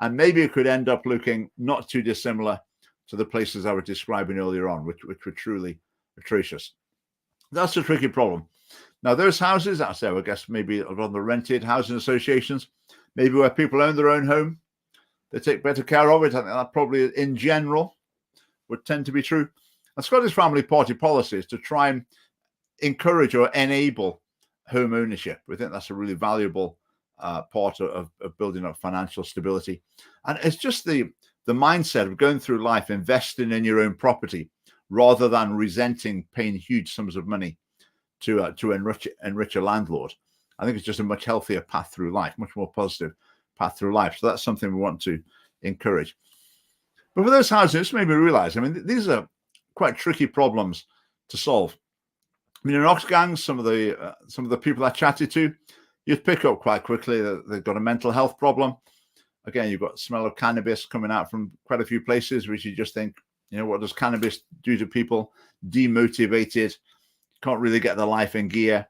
And maybe it could end up looking not too dissimilar to the places I was describing earlier on, which were truly atrocious. That's a tricky problem. Now, those houses, I guess maybe on the rented housing associations, maybe where people own their own home, they take better care of it. I think that probably in general would tend to be true. And Scottish Family Party policy is to try and encourage or enable home ownership. We think that's a really valuable part of building up financial stability. And it's just the mindset of going through life, investing in your own property, rather than resenting paying huge sums of money to enrich a landlord. I think it's just a much healthier path through life, much more positive path through life. So that's something we want to encourage. But for those houses, maybe realize, I mean, these are quite tricky problems to solve. I mean, in Oxgang, some of the people I chatted to, you'd pick up quite quickly that they've got a mental health problem. Again, you've got smell of cannabis coming out from quite a few places, which you just think, what does cannabis do to people? Demotivated, can't really get their life in gear.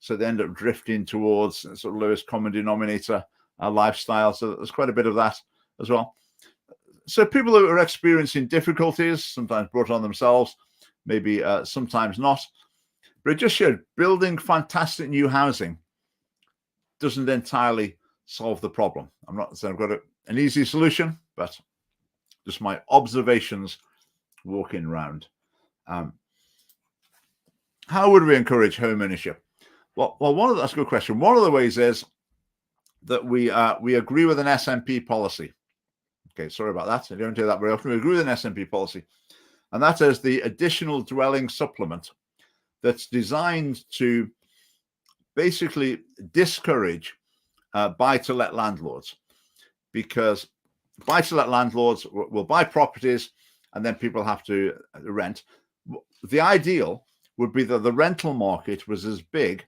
So they end up drifting towards sort of lowest common denominator lifestyle. So there's quite a bit of that as well. So people who are experiencing difficulties, sometimes brought on themselves, maybe sometimes not. But it just showed building fantastic new housing doesn't entirely solve the problem. I'm not saying I've got an easy solution, but just my observations walking around. How would we encourage home ownership? Well, that's a good question. One of the ways is that we agree with an SNP policy. Okay, sorry about that. I don't do that very often. We agree with an SNP policy, and that is the additional dwelling supplement that's designed to basically discourage buy-to-let landlords, because buy-to-let landlords will buy properties and then people have to rent. The ideal would be that the rental market was as big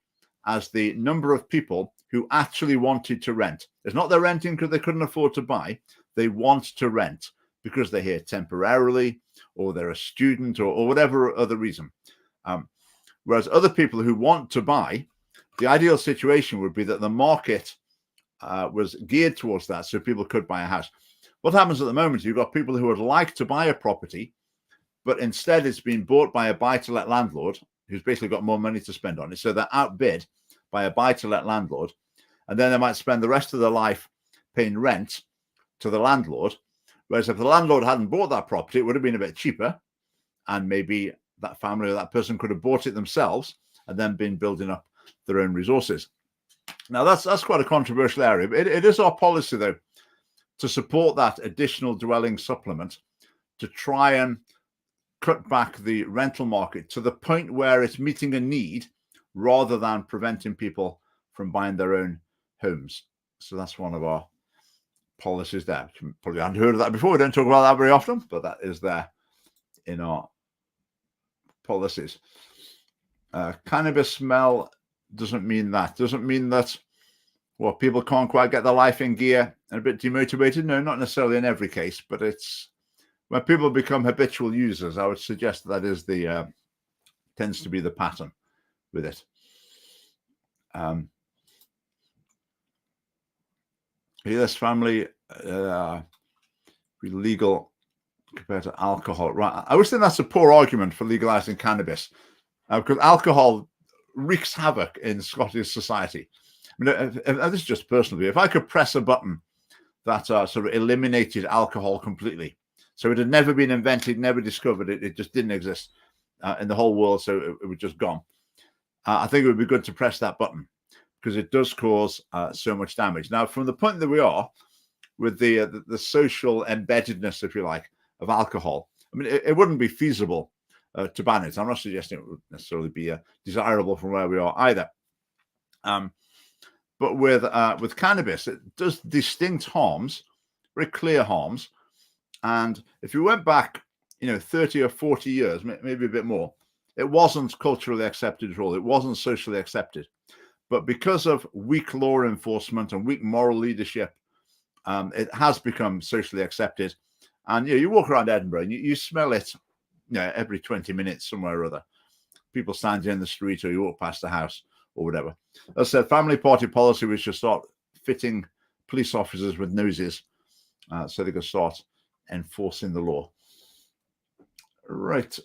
as the number of people who actually wanted to rent. It's not they're renting because they couldn't afford to buy. They want to rent because they're here temporarily, or they're a student, or whatever other reason. Whereas other people who want to buy, the ideal situation would be that the market was geared towards that, so people could buy a house. What happens at the moment, you've got people who would like to buy a property, but instead it's been bought by a buy-to-let landlord who's basically got more money to spend on it. So they're outbid by a buy-to-let landlord, and then they might spend the rest of their life paying rent to the landlord. Whereas if the landlord hadn't bought that property, it would have been a bit cheaper, and maybe that family or that person could have bought it themselves and then been building up their own resources. Now, that's quite a controversial area. But it is our policy, though, to support that additional dwelling supplement to try and cut back the rental market to the point where it's meeting a need rather than preventing people from buying their own homes. So that's one of our policies there. You probably hadn't heard of that before. We don't talk about that very often, but that is there in our policies. Cannabis smell doesn't mean that. Doesn't mean that, well, people can't quite get their life in gear and a bit demotivated. No, not necessarily in every case, but it's when people become habitual users, I would suggest that is tends to be the pattern with it. This family legal compared to alcohol. Right. I always think that's a poor argument for legalizing cannabis, because alcohol wreaks havoc in Scottish society. I mean, this is just personal view. If I could press a button that sort of eliminated alcohol completely, so it had never been invented, never discovered, it just didn't exist in the whole world, so it was just gone. I think it would be good to press that button, because it does cause so much damage. Now, from the point that we are with the social embeddedness, if you like, of alcohol, I mean, it wouldn't be feasible to ban it. I'm not suggesting it would necessarily be desirable from where we are either. But with cannabis, it does distinct harms, very clear harms. And if you went back, 30 or 40 years, maybe a bit more, it wasn't culturally accepted at all. It wasn't socially accepted. But because of weak law enforcement and weak moral leadership, it has become socially accepted. And you walk around Edinburgh and you smell it every 20 minutes somewhere or other. People standing in the street, or you walk past the house or whatever. As I said, family party policy was to start fitting police officers with noses so they could start enforcing the law. Right.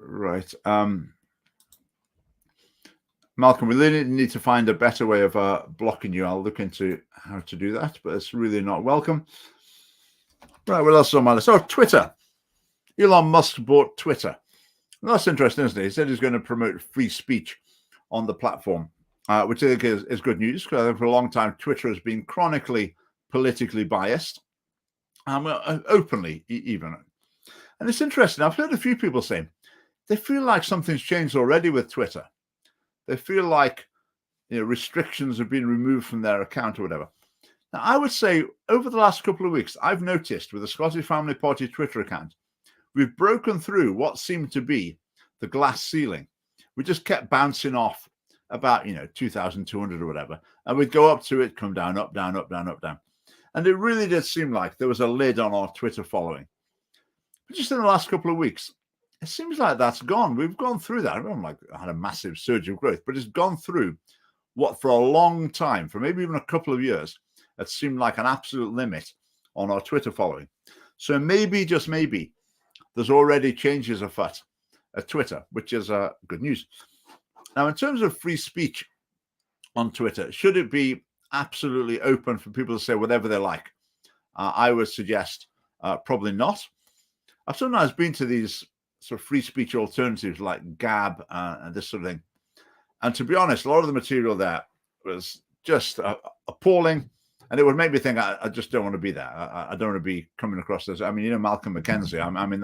Right. Malcolm, we really need to find a better way of blocking you. I'll look into how to do that, but it's really not welcome. Right, what else on my list? Oh, Twitter. Elon Musk bought Twitter. And that's interesting, isn't it? He said he's going to promote free speech on the platform, which I think is good news, because I think for a long time Twitter has been chronically politically biased, openly even. And it's interesting. I've heard a few people saying they feel like something's changed already with Twitter. They feel like restrictions have been removed from their account or whatever. Now, I would say over the last couple of weeks, I've noticed with the Scottish Family Party Twitter account, we've broken through what seemed to be the glass ceiling. We just kept bouncing off about 2,200 or whatever, and we'd go up to it, come down, up, down, up, down, up, down. And it really did seem like there was a lid on our Twitter following. But just in the last couple of weeks, it seems like that's gone. We've gone through that. I don't had a massive surge of growth, but it's gone through what for a long time, for maybe even a couple of years, it seemed like an absolute limit on our Twitter following. So maybe, just maybe, there's already changes afoot at Twitter, which is good news. Now, in terms of free speech on Twitter, should it be absolutely open for people to say whatever they like? I would suggest probably not. I've sometimes been to these sort of free speech alternatives like Gab and this sort of thing. And to be honest, a lot of the material there was just appalling. And it would make me think, I just don't want to be there. I don't want to be coming across this. I mean, Malcolm McKenzie. I mean,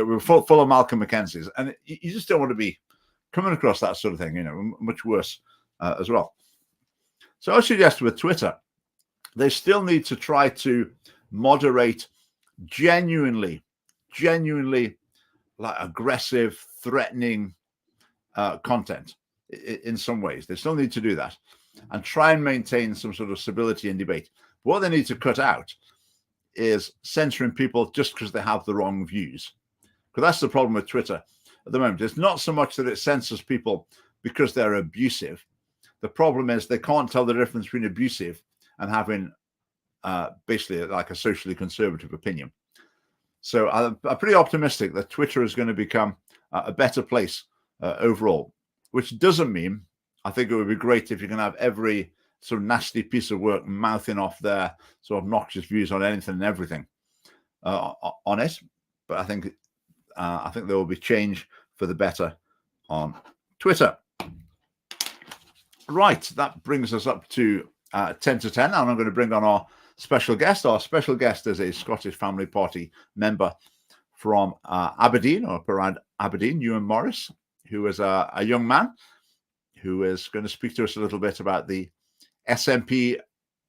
we're full of Malcolm McKenzies. And you just don't want to be coming across that sort of thing, much worse as well. So I suggest with Twitter, they still need to try to moderate genuinely like aggressive, threatening content in some ways. They still need to do that and try and maintain some sort of civility in debate. But what they need to cut out is censoring people just because they have the wrong views. Because that's the problem with Twitter at the moment. It's not so much that it censors people because they're abusive. The problem is they can't tell the difference between abusive and having basically like a socially conservative opinion. So I'm pretty optimistic that Twitter is going to become a better place overall, which doesn't mean I think it would be great if you can have every sort of nasty piece of work mouthing off their sort of obnoxious views on anything and everything on it. But I think there will be change for the better on Twitter. Right, that brings us up to 10 to 10, and I'm going to bring on our special guest. Our special guest is a Scottish Family Party member from Aberdeen, or up around Aberdeen, Ewan Morris, who is a young man who is going to speak to us a little bit about the Smp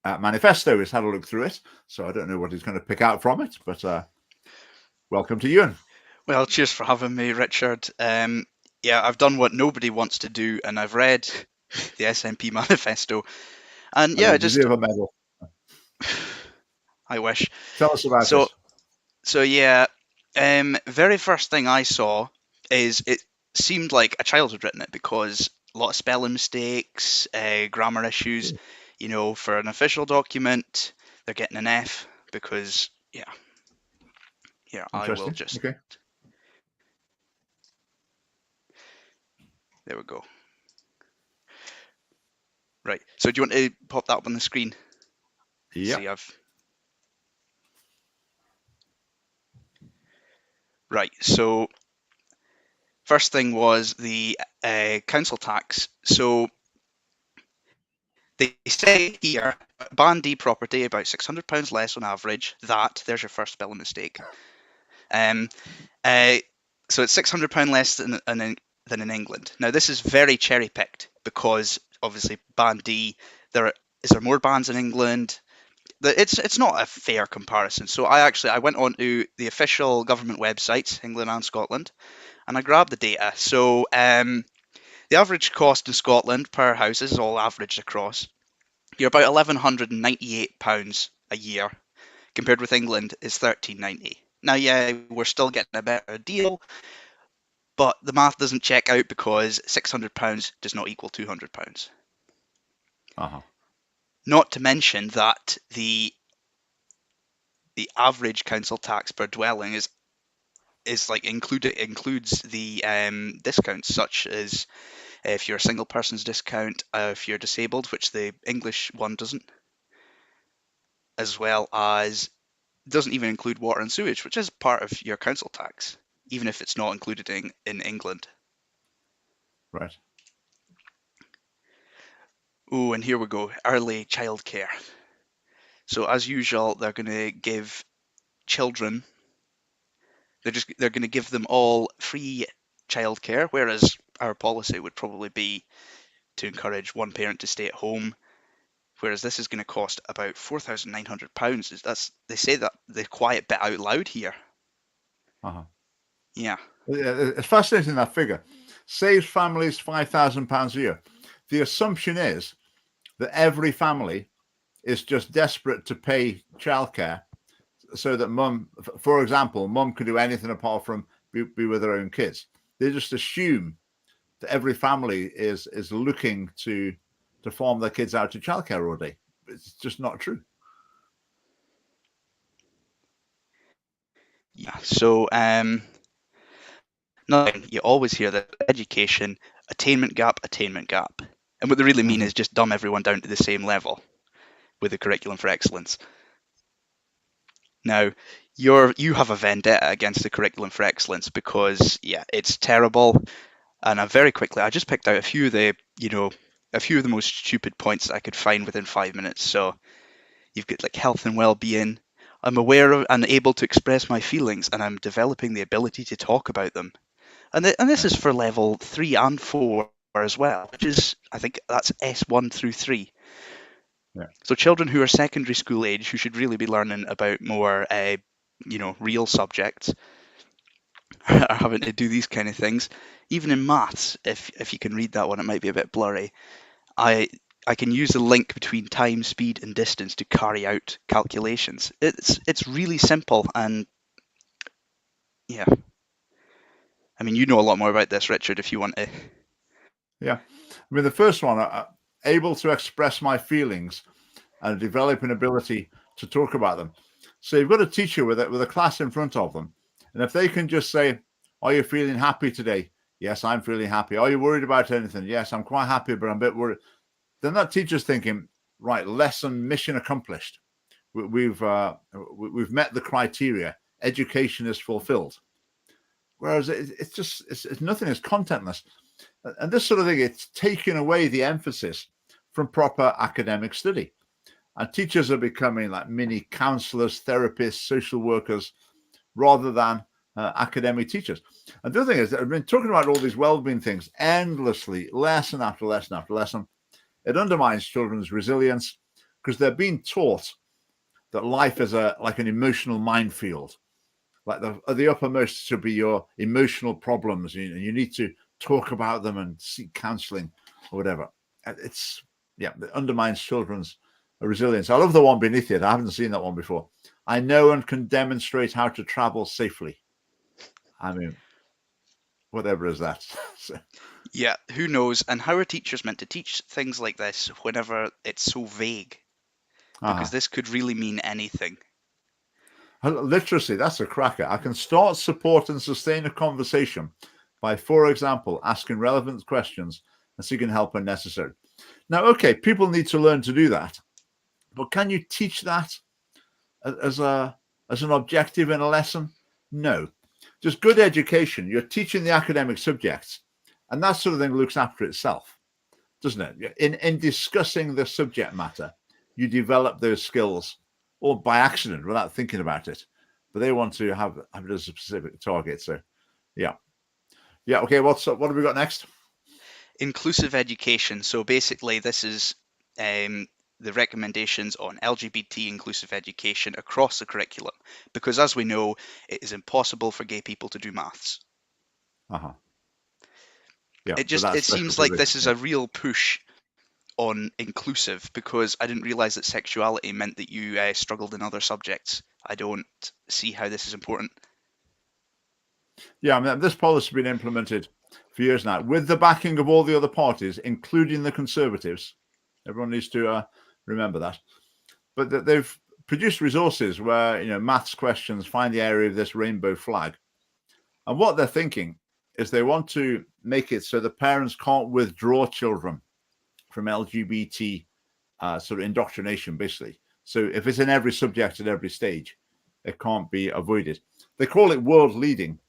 Manifesto. He's had a look through it, so I don't know what he's going to pick out from it, but welcome to Ewan. Well, cheers for having me, Richard. Yeah, I've done what nobody wants to do, and I've read the Smp Manifesto. And yeah, just deserve a medal. I wish. Tell us about it. So yeah, very first thing I saw is it seemed like a child had written it, because a lot of spelling mistakes, grammar issues. For an official document, they're getting an F because I will just. Okay. There we go. Right. So do you want to pop that up on the screen? Yeah. See, Right. So first thing was the council tax. So they say here, Band D property about £600 less on average. There's your first spelling mistake. Um, so it's £600 less than in England. Now this is very cherry picked because obviously Band D, is there more bands in England? It's not a fair comparison. So I went on to the official government websites, England and Scotland, and I grabbed the data. So the average cost in Scotland per house, this is all averaged across, you're about £1,198 a year, compared with England is £1,390. Now, yeah, we're still getting a better deal, but the math doesn't check out because £600 does not equal £200. Uh-huh. Not to mention that the average council tax per dwelling is like includes the discounts, such as if you're a single person's discount, if you're disabled, which the English one doesn't, as well as doesn't even include water and sewage, which is part of your council tax, even if it's not included in England. Right. Oh, and here we go, early childcare. So as usual, they're going to give children, they're going to give them all free childcare, whereas our policy would probably be to encourage one parent to stay at home, whereas this is going to cost about £4,900. They say that the quiet bit out loud here. Uh-huh. Yeah. It's fascinating, that figure. Saves families £5,000 a year. The assumption is that every family is just desperate to pay childcare so that mum, for example, mum can do anything apart from be with her own kids. They just assume that every family is looking to farm their kids out to childcare all day. It's just not true. Yeah. So nothing. You always hear that education, attainment gap. And what they really mean is just dumb everyone down to the same level with the curriculum for excellence. Now, you have a vendetta against the curriculum for excellence because, yeah, it's terrible. And I just picked out a few of the most stupid points that I could find within 5 minutes. So you've got like health and well-being. I'm aware of and able to express my feelings, and I'm developing the ability to talk about them. And this is for level 3 and 4 as well, which is, I think that's S1 through 3. Yeah. So children who are secondary school age, who should really be learning about more, real subjects, are having to do these kind of things. Even in maths, if you can read that one, it might be a bit blurry. I can use the link between time, speed, and distance to carry out calculations. It's really simple, and yeah. I mean, you know a lot more about this, Richard, if you want to. Yeah. I mean, the first one, able to express my feelings and develop an ability to talk about them. So you've got a teacher with a class in front of them. And if they can just say, are you feeling happy today? Yes, I'm feeling happy. Are you worried about anything? Yes, I'm quite happy, but I'm a bit worried. Then that teacher's thinking, right, lesson, mission accomplished. We've met the criteria. Education is fulfilled. Whereas it's nothing. It's contentless. And this sort of thing, it's taking away the emphasis from proper academic study. And teachers are becoming like mini counselors, therapists, social workers, rather than academic teachers. And the other thing is, I've been talking about all these well-being things endlessly, lesson after lesson after lesson. It undermines children's resilience because they're being taught that life is like an emotional minefield. Like the uppermost should be your emotional problems. You need to talk about them and seek counseling or whatever. It undermines children's resilience. I love the one beneath it. I haven't seen that one before. I know and can demonstrate how to travel safely. I mean, whatever is that? Yeah, who knows? And how are teachers meant to teach things like this whenever it's so vague? Because this could really mean anything. Literacy, that's a cracker. I can start, support, and sustain a conversation by, for example, asking relevant questions and seeking help when necessary. Now, okay, people need to learn to do that, but can you teach that as an objective in a lesson? No. just good education. You're teaching the academic subjects, and that sort of thing looks after itself, doesn't it? In discussing the subject matter, you develop those skills, or by accident without thinking about it. But they want to have it as a specific target. So, yeah. Okay. What have we got next? Inclusive education. So basically, this is the recommendations on LGBT inclusive education across the curriculum, because as we know, it is impossible for gay people to do maths. Yeah, it seems like this is a real push on inclusive, because I didn't realize that sexuality meant that you struggled in other subjects. I don't see how this is important. Yeah, I mean, this policy has been implemented for years now with the backing of all the other parties, including the Conservatives. Everyone needs to remember that. But they've produced resources where, maths questions find the area of this rainbow flag. And what they're thinking is they want to make it so the parents can't withdraw children from LGBT sort of indoctrination, basically. So if it's in every subject at every stage, it can't be avoided. They call it world leading,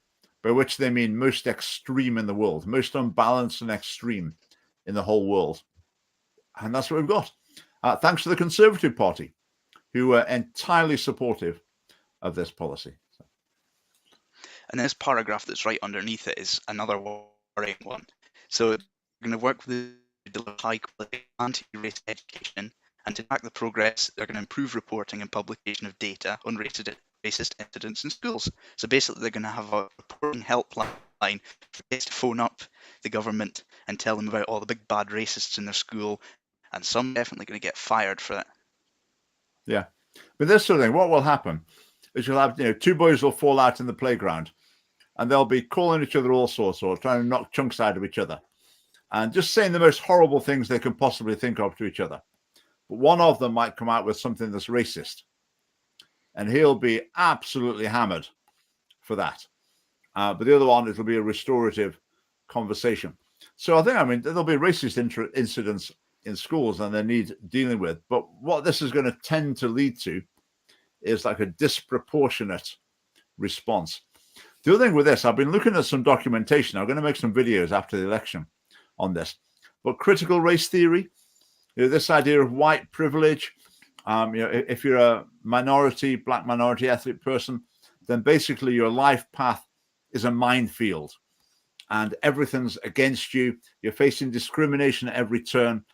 by which they mean most extreme in the world, most unbalanced and extreme in the whole world. And that's what we've got. Thanks to the Conservative Party, who are entirely supportive of this policy. And this paragraph that's right underneath it is another worrying one. So they're going to work with high quality anti-race education, and to track the progress, they're going to improve reporting and publication of data on racist incidents in schools. So basically, they're going to have a reporting helpline for kids to phone up the government and tell them about all the big bad racists in their school, and some definitely going to get fired for that. Yeah, but this sort of thing, what will happen is you'll have, two boys will fall out in the playground, and they'll be calling each other all sorts, or trying to knock chunks out of each other, and just saying the most horrible things they can possibly think of to each other. But one of them might come out with something that's racist, and he'll be absolutely hammered for that. But the other one, it'll be a restorative conversation. So there'll be racist incidents in schools, and they need dealing with. But what this is going to tend to lead to is like a disproportionate response. The other thing with this, I've been looking at some documentation. I'm going to make some videos after the election on this. But critical race theory, this idea of white privilege, if you're a black minority ethnic person, then basically your life path is a minefield, and everything's against you. You're facing discrimination at every turn,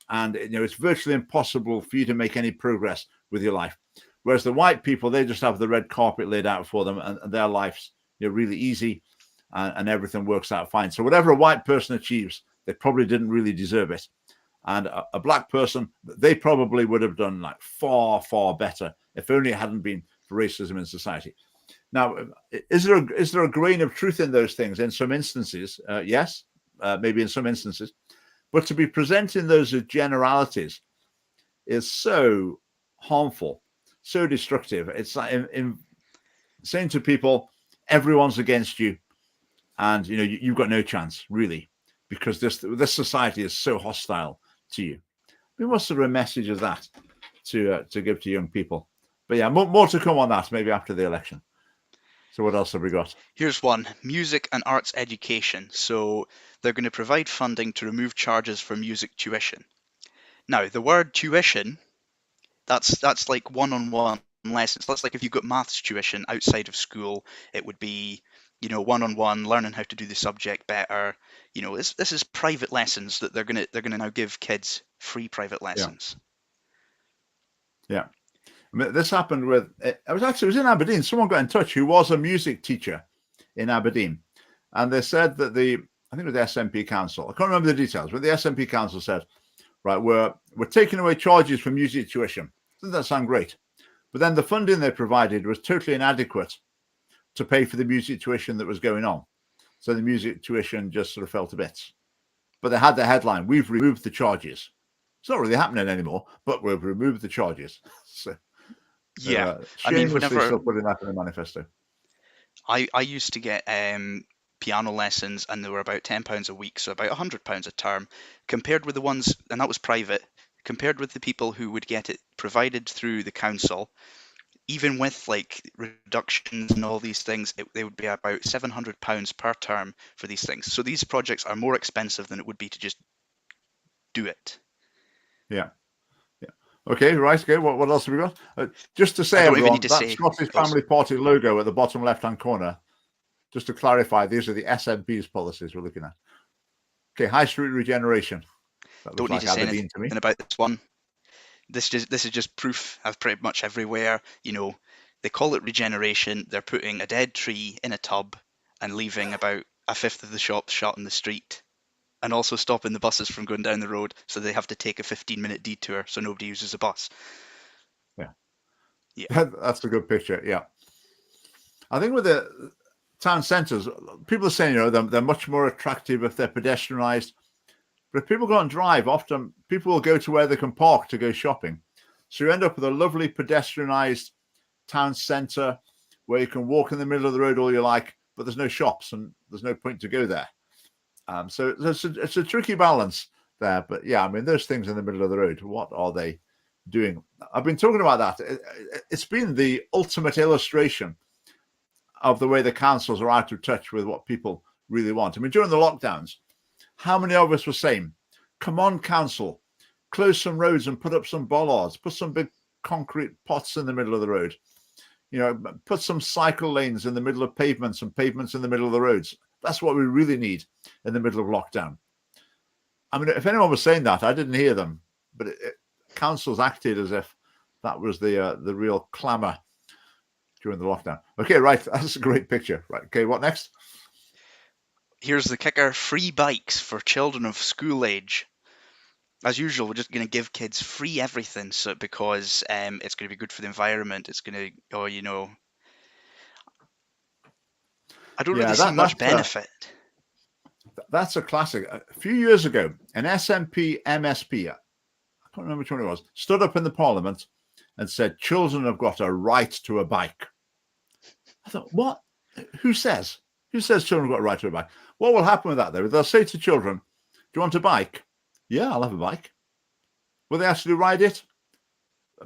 and it's virtually impossible for you to make any progress with your life. Whereas the white people, they just have the red carpet laid out for them, and their life's really easy, and everything works out fine. So whatever a white person achieves, they probably didn't really deserve it. And a black person, they probably would have done like far, far better if only it hadn't been for racism in society. Now, is there a grain of truth in those things? In some instances, yes, maybe in some instances. But to be presenting those as generalities is so harmful, so destructive. It's like in saying to people, everyone's against you, and you've got no chance, really, because this society is so hostile to you. I mean, what sort of a message is that to give to young people? But yeah, more to come on that maybe after the election. So what else have we got? Here's one: music and arts education. So they're going to provide funding to remove charges for music tuition. Now, the word tuition, that's like one-on-one lessons. That's like if you've got maths tuition outside of school, it would be, one-on-one, learning how to do the subject better. This is private lessons that they're gonna now give kids, free private lessons. Yeah. I mean, this happened with, it was in Aberdeen. Someone got in touch who was a music teacher in Aberdeen. And they said that I think it was the SNP Council. I can't remember the details, but the SNP Council said, right, we're taking away charges for music tuition. Doesn't that sound great? But then the funding they provided was totally inadequate to pay for the music tuition that was going on. So the music tuition just sort of fell to bits. But they had the headline, "We've removed the charges." It's not really happening anymore, but we've removed the charges. So, yeah, whenever still putting that in the manifesto. I used to get piano lessons, and they were about £10 a week, so about £100 a term, compared with the ones, and that was private, compared with the people who would get it provided through the council. even with like reductions and all these things, they would be about £700 per term for these things. So these projects are more expensive than it would be to just do it. Yeah. Okay, right. Okay, what else have we got? Just to say, I don't even everyone, need to that say Scottish those. Family Party logo at the bottom left-hand corner, just to clarify, these are the SNP's policies we're looking at. Okay, high street regeneration. That Don't looks need like to say Aberdeen to me. anything about this one. This is just proof of pretty much everywhere. You know, they call it regeneration. They're putting a dead tree in a tub and leaving about a fifth of the shops shut in the street, and also stopping the buses from going down the road, so they have to take a 15-minute detour so nobody uses a bus. Yeah, that's a good picture. Yeah, I think with the town centres, people are saying, they're much more attractive if they're pedestrianised. But if people go and drive, often people will go to where they can park to go shopping. So you end up with a lovely pedestrianised town centre where you can walk in the middle of the road all you like, but there's no shops and there's no point to go there. So it's a tricky balance there. But yeah, I mean, those things in the middle of the road, what are they doing? I've been talking about that. It's been the ultimate illustration of the way the councils are out of touch with what people really want. I mean, during the lockdowns, how many of us were saying, come on, council, close some roads and put up some bollards, put some big concrete pots in the middle of the road, put some cycle lanes in the middle of pavements and pavements in the middle of the roads. That's what we really need in the middle of lockdown. I mean, if anyone was saying that, I didn't hear them, but councils acted as if that was the real clamour during the lockdown. Okay, right, that's a great picture. Right, okay, what next? Here's the kicker: free bikes for children of school age. As usual, we're just going to give kids free everything, so because it's going to be good for the environment. It's going to, I don't really see much benefit. That's a classic. A few years ago, an SNP MSP, I can't remember which one it was, stood up in the Parliament and said, children have got a right to a bike. I thought, what? Who says? Who says children have got a right to a bike? What will happen with that, though? They'll say to children, do you want a bike? Yeah, I'll have a bike. Will they actually ride it?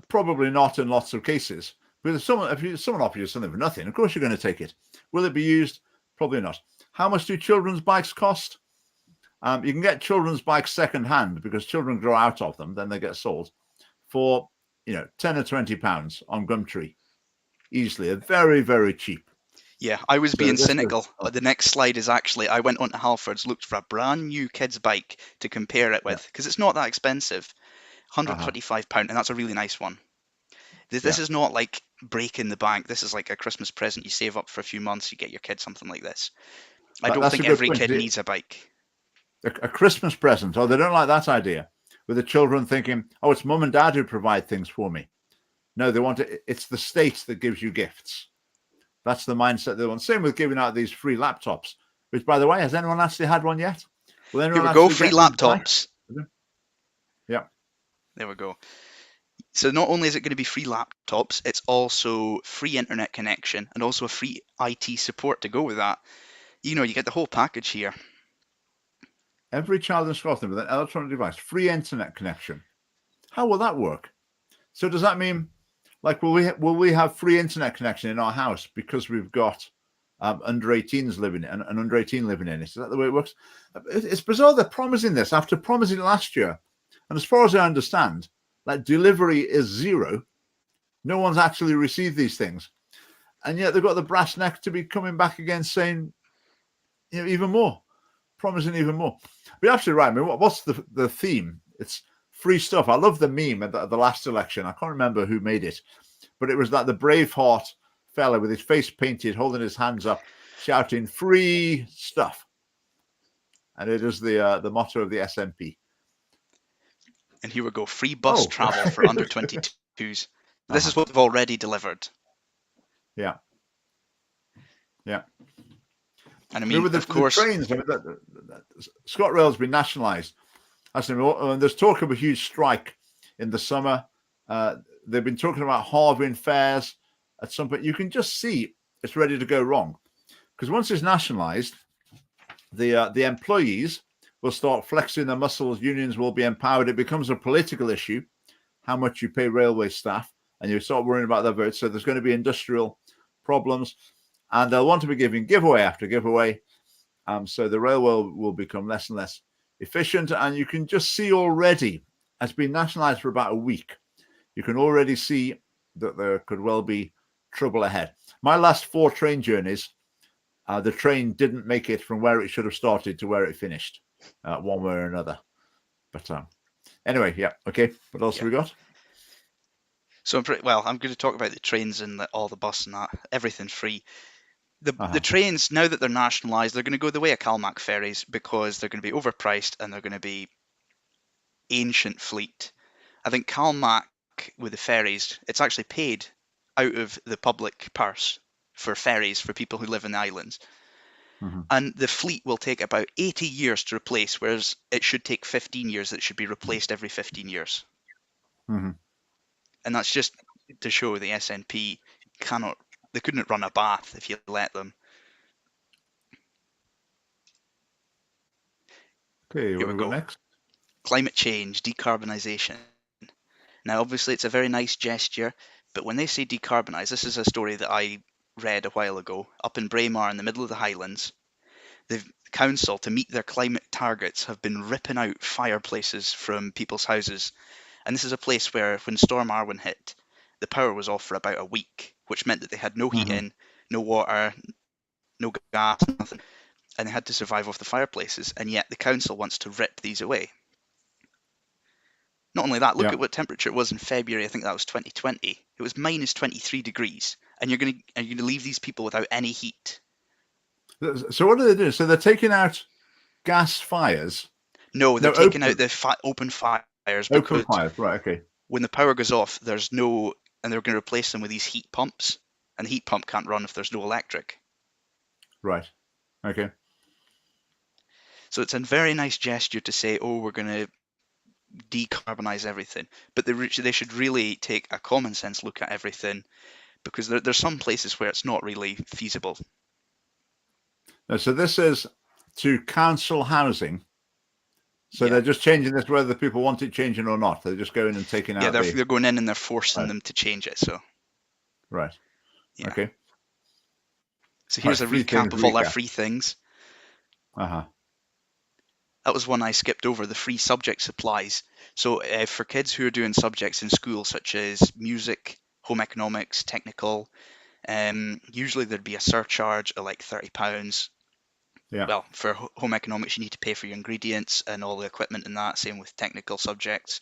Probably not in lots of cases. But if someone offers you something for nothing, of course you're going to take it. Will it be used? Probably not. How much do children's bikes cost? You can get children's bikes second-hand because children grow out of them, then they get sold for 10 or £20 on Gumtree. Easily. They're very, very cheap. Yeah, I was being cynical. The next slide is actually, I went onto Halfords, looked for a brand new kid's bike to compare it with, because it's not that expensive. £125, and that's a really nice one. This is not like breaking the bank. This is like a Christmas present. You save up for a few months, you get your kid something like this. I don't think every kid needs a bike. A Christmas present. Oh, they don't like that idea. With the children thinking, oh, it's mum and dad who provide things for me. No, they want it. It's the state that gives you gifts. That's the mindset they want. Same with giving out these free laptops, which, by the way, has anyone actually had one yet? Here we go, free laptops. Yeah. There we go. So not only is it going to be free laptops, it's also free internet connection and also a free IT support to go with that. You get the whole package here. Every child in Scotland with an electronic device, free internet connection. How will that work? So does that mean, like, will we have free internet connection in our house because we've got under 18s living and under 18 living in it? Is that the way it works? It's bizarre they're promising this after promising last year. And as far as I understand, like, delivery is zero. No one's actually received these things. And yet they've got the brass neck to be coming back again saying, even more, promising even more. But you're absolutely right. I mean, what's the theme? It's free stuff. I love the meme at the last election. I can't remember who made it, but it was like the Braveheart fella with his face painted, holding his hands up, shouting free stuff. And it is the motto of the SNP. And here we go, free bus travel for under 22s. This is what they've already delivered. Yeah. Yeah. And I mean, with of course, the trains, ScotRail's been nationalised. There's talk of a huge strike in the summer. They've been talking about halving fares at some point. You can just see it's ready to go wrong, because once it's nationalised, the employees will start flexing their muscles. Unions will be empowered. It becomes a political issue, how much you pay railway staff. and you start worrying about their votes. So there's going to be industrial problems, and they'll want to be giving giveaway after giveaway. So the railway will become less and less efficient, and you can just see already, it's been nationalized for about a week. You can already see that there could well be trouble ahead. My last 4 train journeys, the train didn't make it from where it should have started to where it finished, one way or another. But anyway, yeah, okay. What else have we got? So I'm going to talk about the trains and all the bus and that. Everything's free. The trains, now that they're nationalised, they're going to go the way of Calmac ferries because they're going to be overpriced and they're going to be ancient fleet. I think Calmac with the ferries, it's actually paid out of the public purse for ferries for people who live in the islands. And the fleet will take about 80 years to replace, whereas it should take 15 years. It should be replaced every 15 years. And that's just to show the SNP they couldn't run a bath if you let them. Okay, what do we go next? Climate change, decarbonisation. Now, obviously, it's a very nice gesture, but when they say decarbonise, this is a story that I read a while ago. Up in Braemar, in the middle of the Highlands, the council, to meet their climate targets, have been ripping out fireplaces from people's houses. And this is a place where, when Storm Arwen hit, the power was off for about a week, which meant that they had no heating, no water, no gas, nothing. And they had to survive off the fireplaces. And yet the council wants to rip these away. Not only that, look at what temperature it was in February. I think that was 2020. It was minus 23 degrees. And you're going to leave these people without any heat. So what are they doing? So they're taking out gas fires? No, they're taking out the open fires. Open fires, right, okay. When the power goes off, and they're going to replace them with these heat pumps. And the heat pump can't run if there's no electric. Right, okay. So it's a very nice gesture to say, oh, we're going to decarbonize everything. But they should really take a common sense look at everything, because there's some places where it's not really feasible. So this is to council housing. So they're just changing this whether people want it changing or not. They're just going and taking out. Yeah, they're going in and they're forcing them to change it. So. Right. Yeah. Okay. So here's a recap of all our free things. That was one I skipped over, the free subject supplies. So for kids who are doing subjects in school, such as music, home economics, technical, usually there'd be a surcharge of like £30. Yeah. Well, for home economics, you need to pay for your ingredients and all the equipment and that. Same with technical subjects.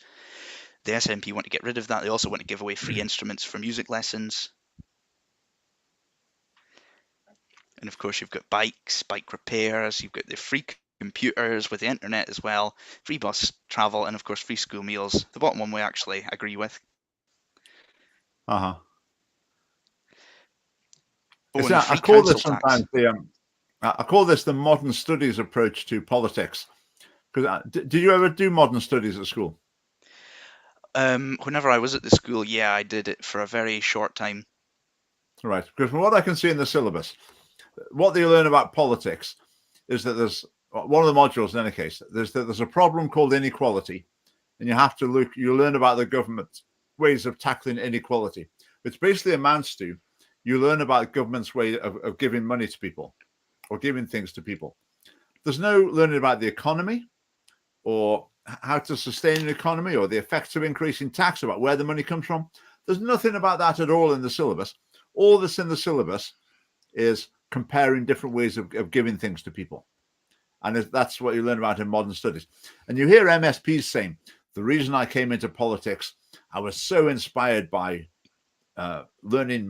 The SNP want to get rid of that. They also want to give away free instruments for music lessons. And of course, you've got bikes, bike repairs. You've got the free computers with the internet as well, free bus travel, and of course, free school meals. The bottom one we actually agree with. I call this sometimes I call this the modern studies approach to politics. Because did you ever do modern studies at school? Whenever I was at the school, yeah, I did it for a very short time. Right, because from what I can see in the syllabus, what they learn about politics is that there's one of the modules, in any case, there's a problem called inequality, and you learn about the government's ways of tackling inequality, which basically amounts to you learn about government's way of giving money to people or giving things to people. There's no learning about the economy or how to sustain an economy or the effects of increasing tax, about where the money comes from. There's nothing about that at all in the syllabus. All that's in the syllabus is comparing different ways of giving things to people. And that's what you learn about in modern studies. And you hear MSPs saying, the reason I came into politics, I was so inspired by studying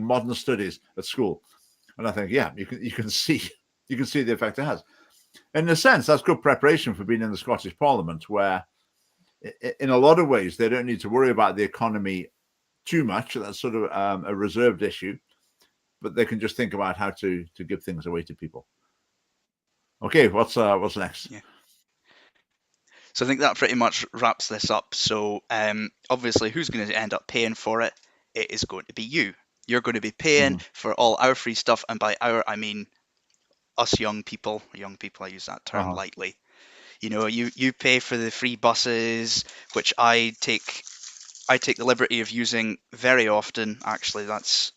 modern studies at school. And I think, yeah, you can see the effect it has. In a sense, that's good preparation for being in the Scottish Parliament, where in a lot of ways they don't need to worry about the economy too much. That's sort of a reserved issue, but they can just think about how to give things away to people. Okay, what's next? Yeah. So I think that pretty much wraps this up. So obviously, who's going to end up paying for it? It is going to be you. You're going to be paying for all our free stuff, and by our, I mean us young people. Young people, I use that term lightly. You know, you pay for the free buses, which I take I take the liberty of using very often. Actually, that's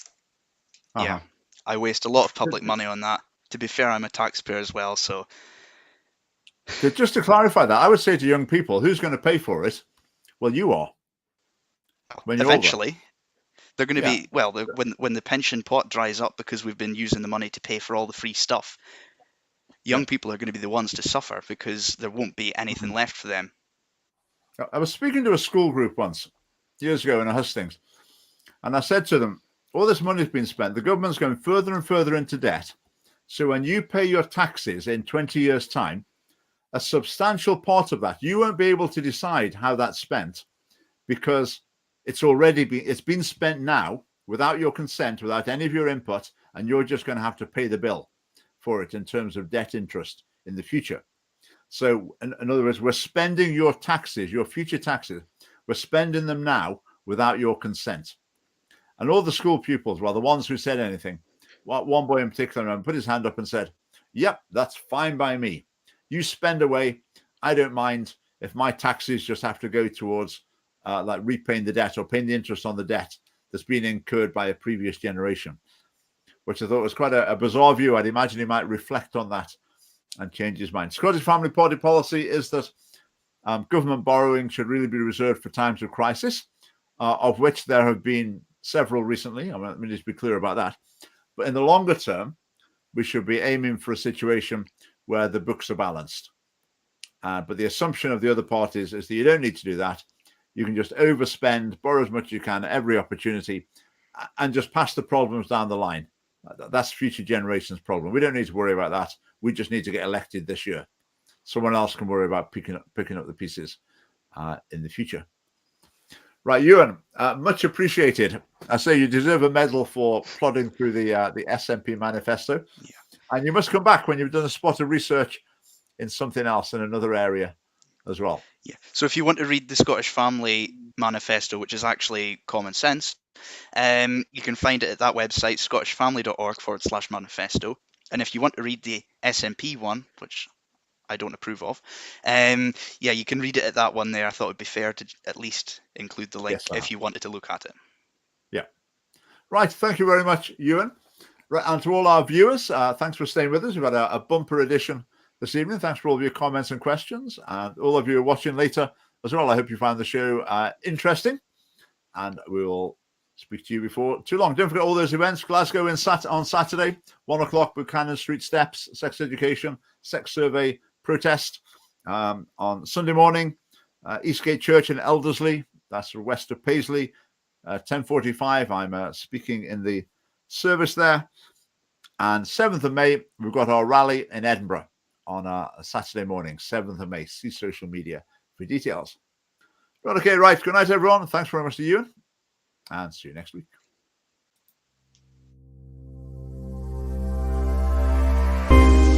yeah. I waste a lot of public money on that. To be fair, I'm a taxpayer as well, so. Just to clarify that, I would say to young people, who's going to pay for it? Well, you are. When you're Eventually, older. they're going to be, well, when the pension pot dries up because we've been using the money to pay for all the free stuff, young people are going to be the ones to suffer because there won't be anything left for them. I was speaking to a school group once, years ago in a hustings, and I said to them, all this money's been spent, the government's going further and further into debt. So when you pay your taxes in 20 years' time, a substantial part of that, you won't be able to decide how that's spent because it's been spent now without your consent, without any of your input, and you're just going to have to pay the bill for it in terms of debt interest in the future. So in other words, we're spending your taxes, your future taxes, we're spending them now without your consent. And all the school pupils, well, the ones who said anything, one boy in particular put his hand up and said, yep, that's fine by me. You spend away. I don't mind if my taxes just have to go towards like repaying the debt or paying the interest on the debt that's been incurred by a previous generation, which I thought was quite a bizarre view. I'd imagine he might reflect on that and change his mind. Scottish Family Party policy is that government borrowing should really be reserved for times of crisis, of which there have been several recently. Let me just be clear about that. But in the longer term, we should be aiming for a situation where the books are balanced. But the assumption of the other parties is that you don't need to do that. You can just overspend, borrow as much as you can at every opportunity, and just pass the problems down the line. That's future generations' problem. We don't need to worry about that. We just need to get elected this year. Someone else can worry about picking up the pieces in the future. Right, Ewan, much appreciated. I say you deserve a medal for plodding through the Smp Manifesto. Yeah. And you must come back when you've done a spot of research in something else, in another area as well. Yeah. So if you want to read the Scottish Family Manifesto, which is actually common sense, you can find it at that website, scottishfamily.org/manifesto. And if you want to read the SNP one, which I don't approve of, you can read it at that one there. I thought it would be fair to at least include the link if you wanted to look at it. Yeah. Right. Thank you very much, Ewan. Right, and to all our viewers, thanks for staying with us. We've had a bumper edition this evening. Thanks for all of your comments and questions. And all of you who are watching later as well, I hope you found the show interesting. And we will speak to you before too long. Don't forget all those events. Glasgow on Saturday, 1 o'clock, Buchanan Street Steps, sex education, sex survey protest. On Sunday morning, Eastgate Church in Elderslie, that's west of Paisley, 10:45. I'm speaking in the service there. And 7th of May, we've got our rally in Edinburgh on a Saturday morning, 7th of May. See social media for details. Right, okay, right. Good night, everyone. Thanks very much to you. And see you next week.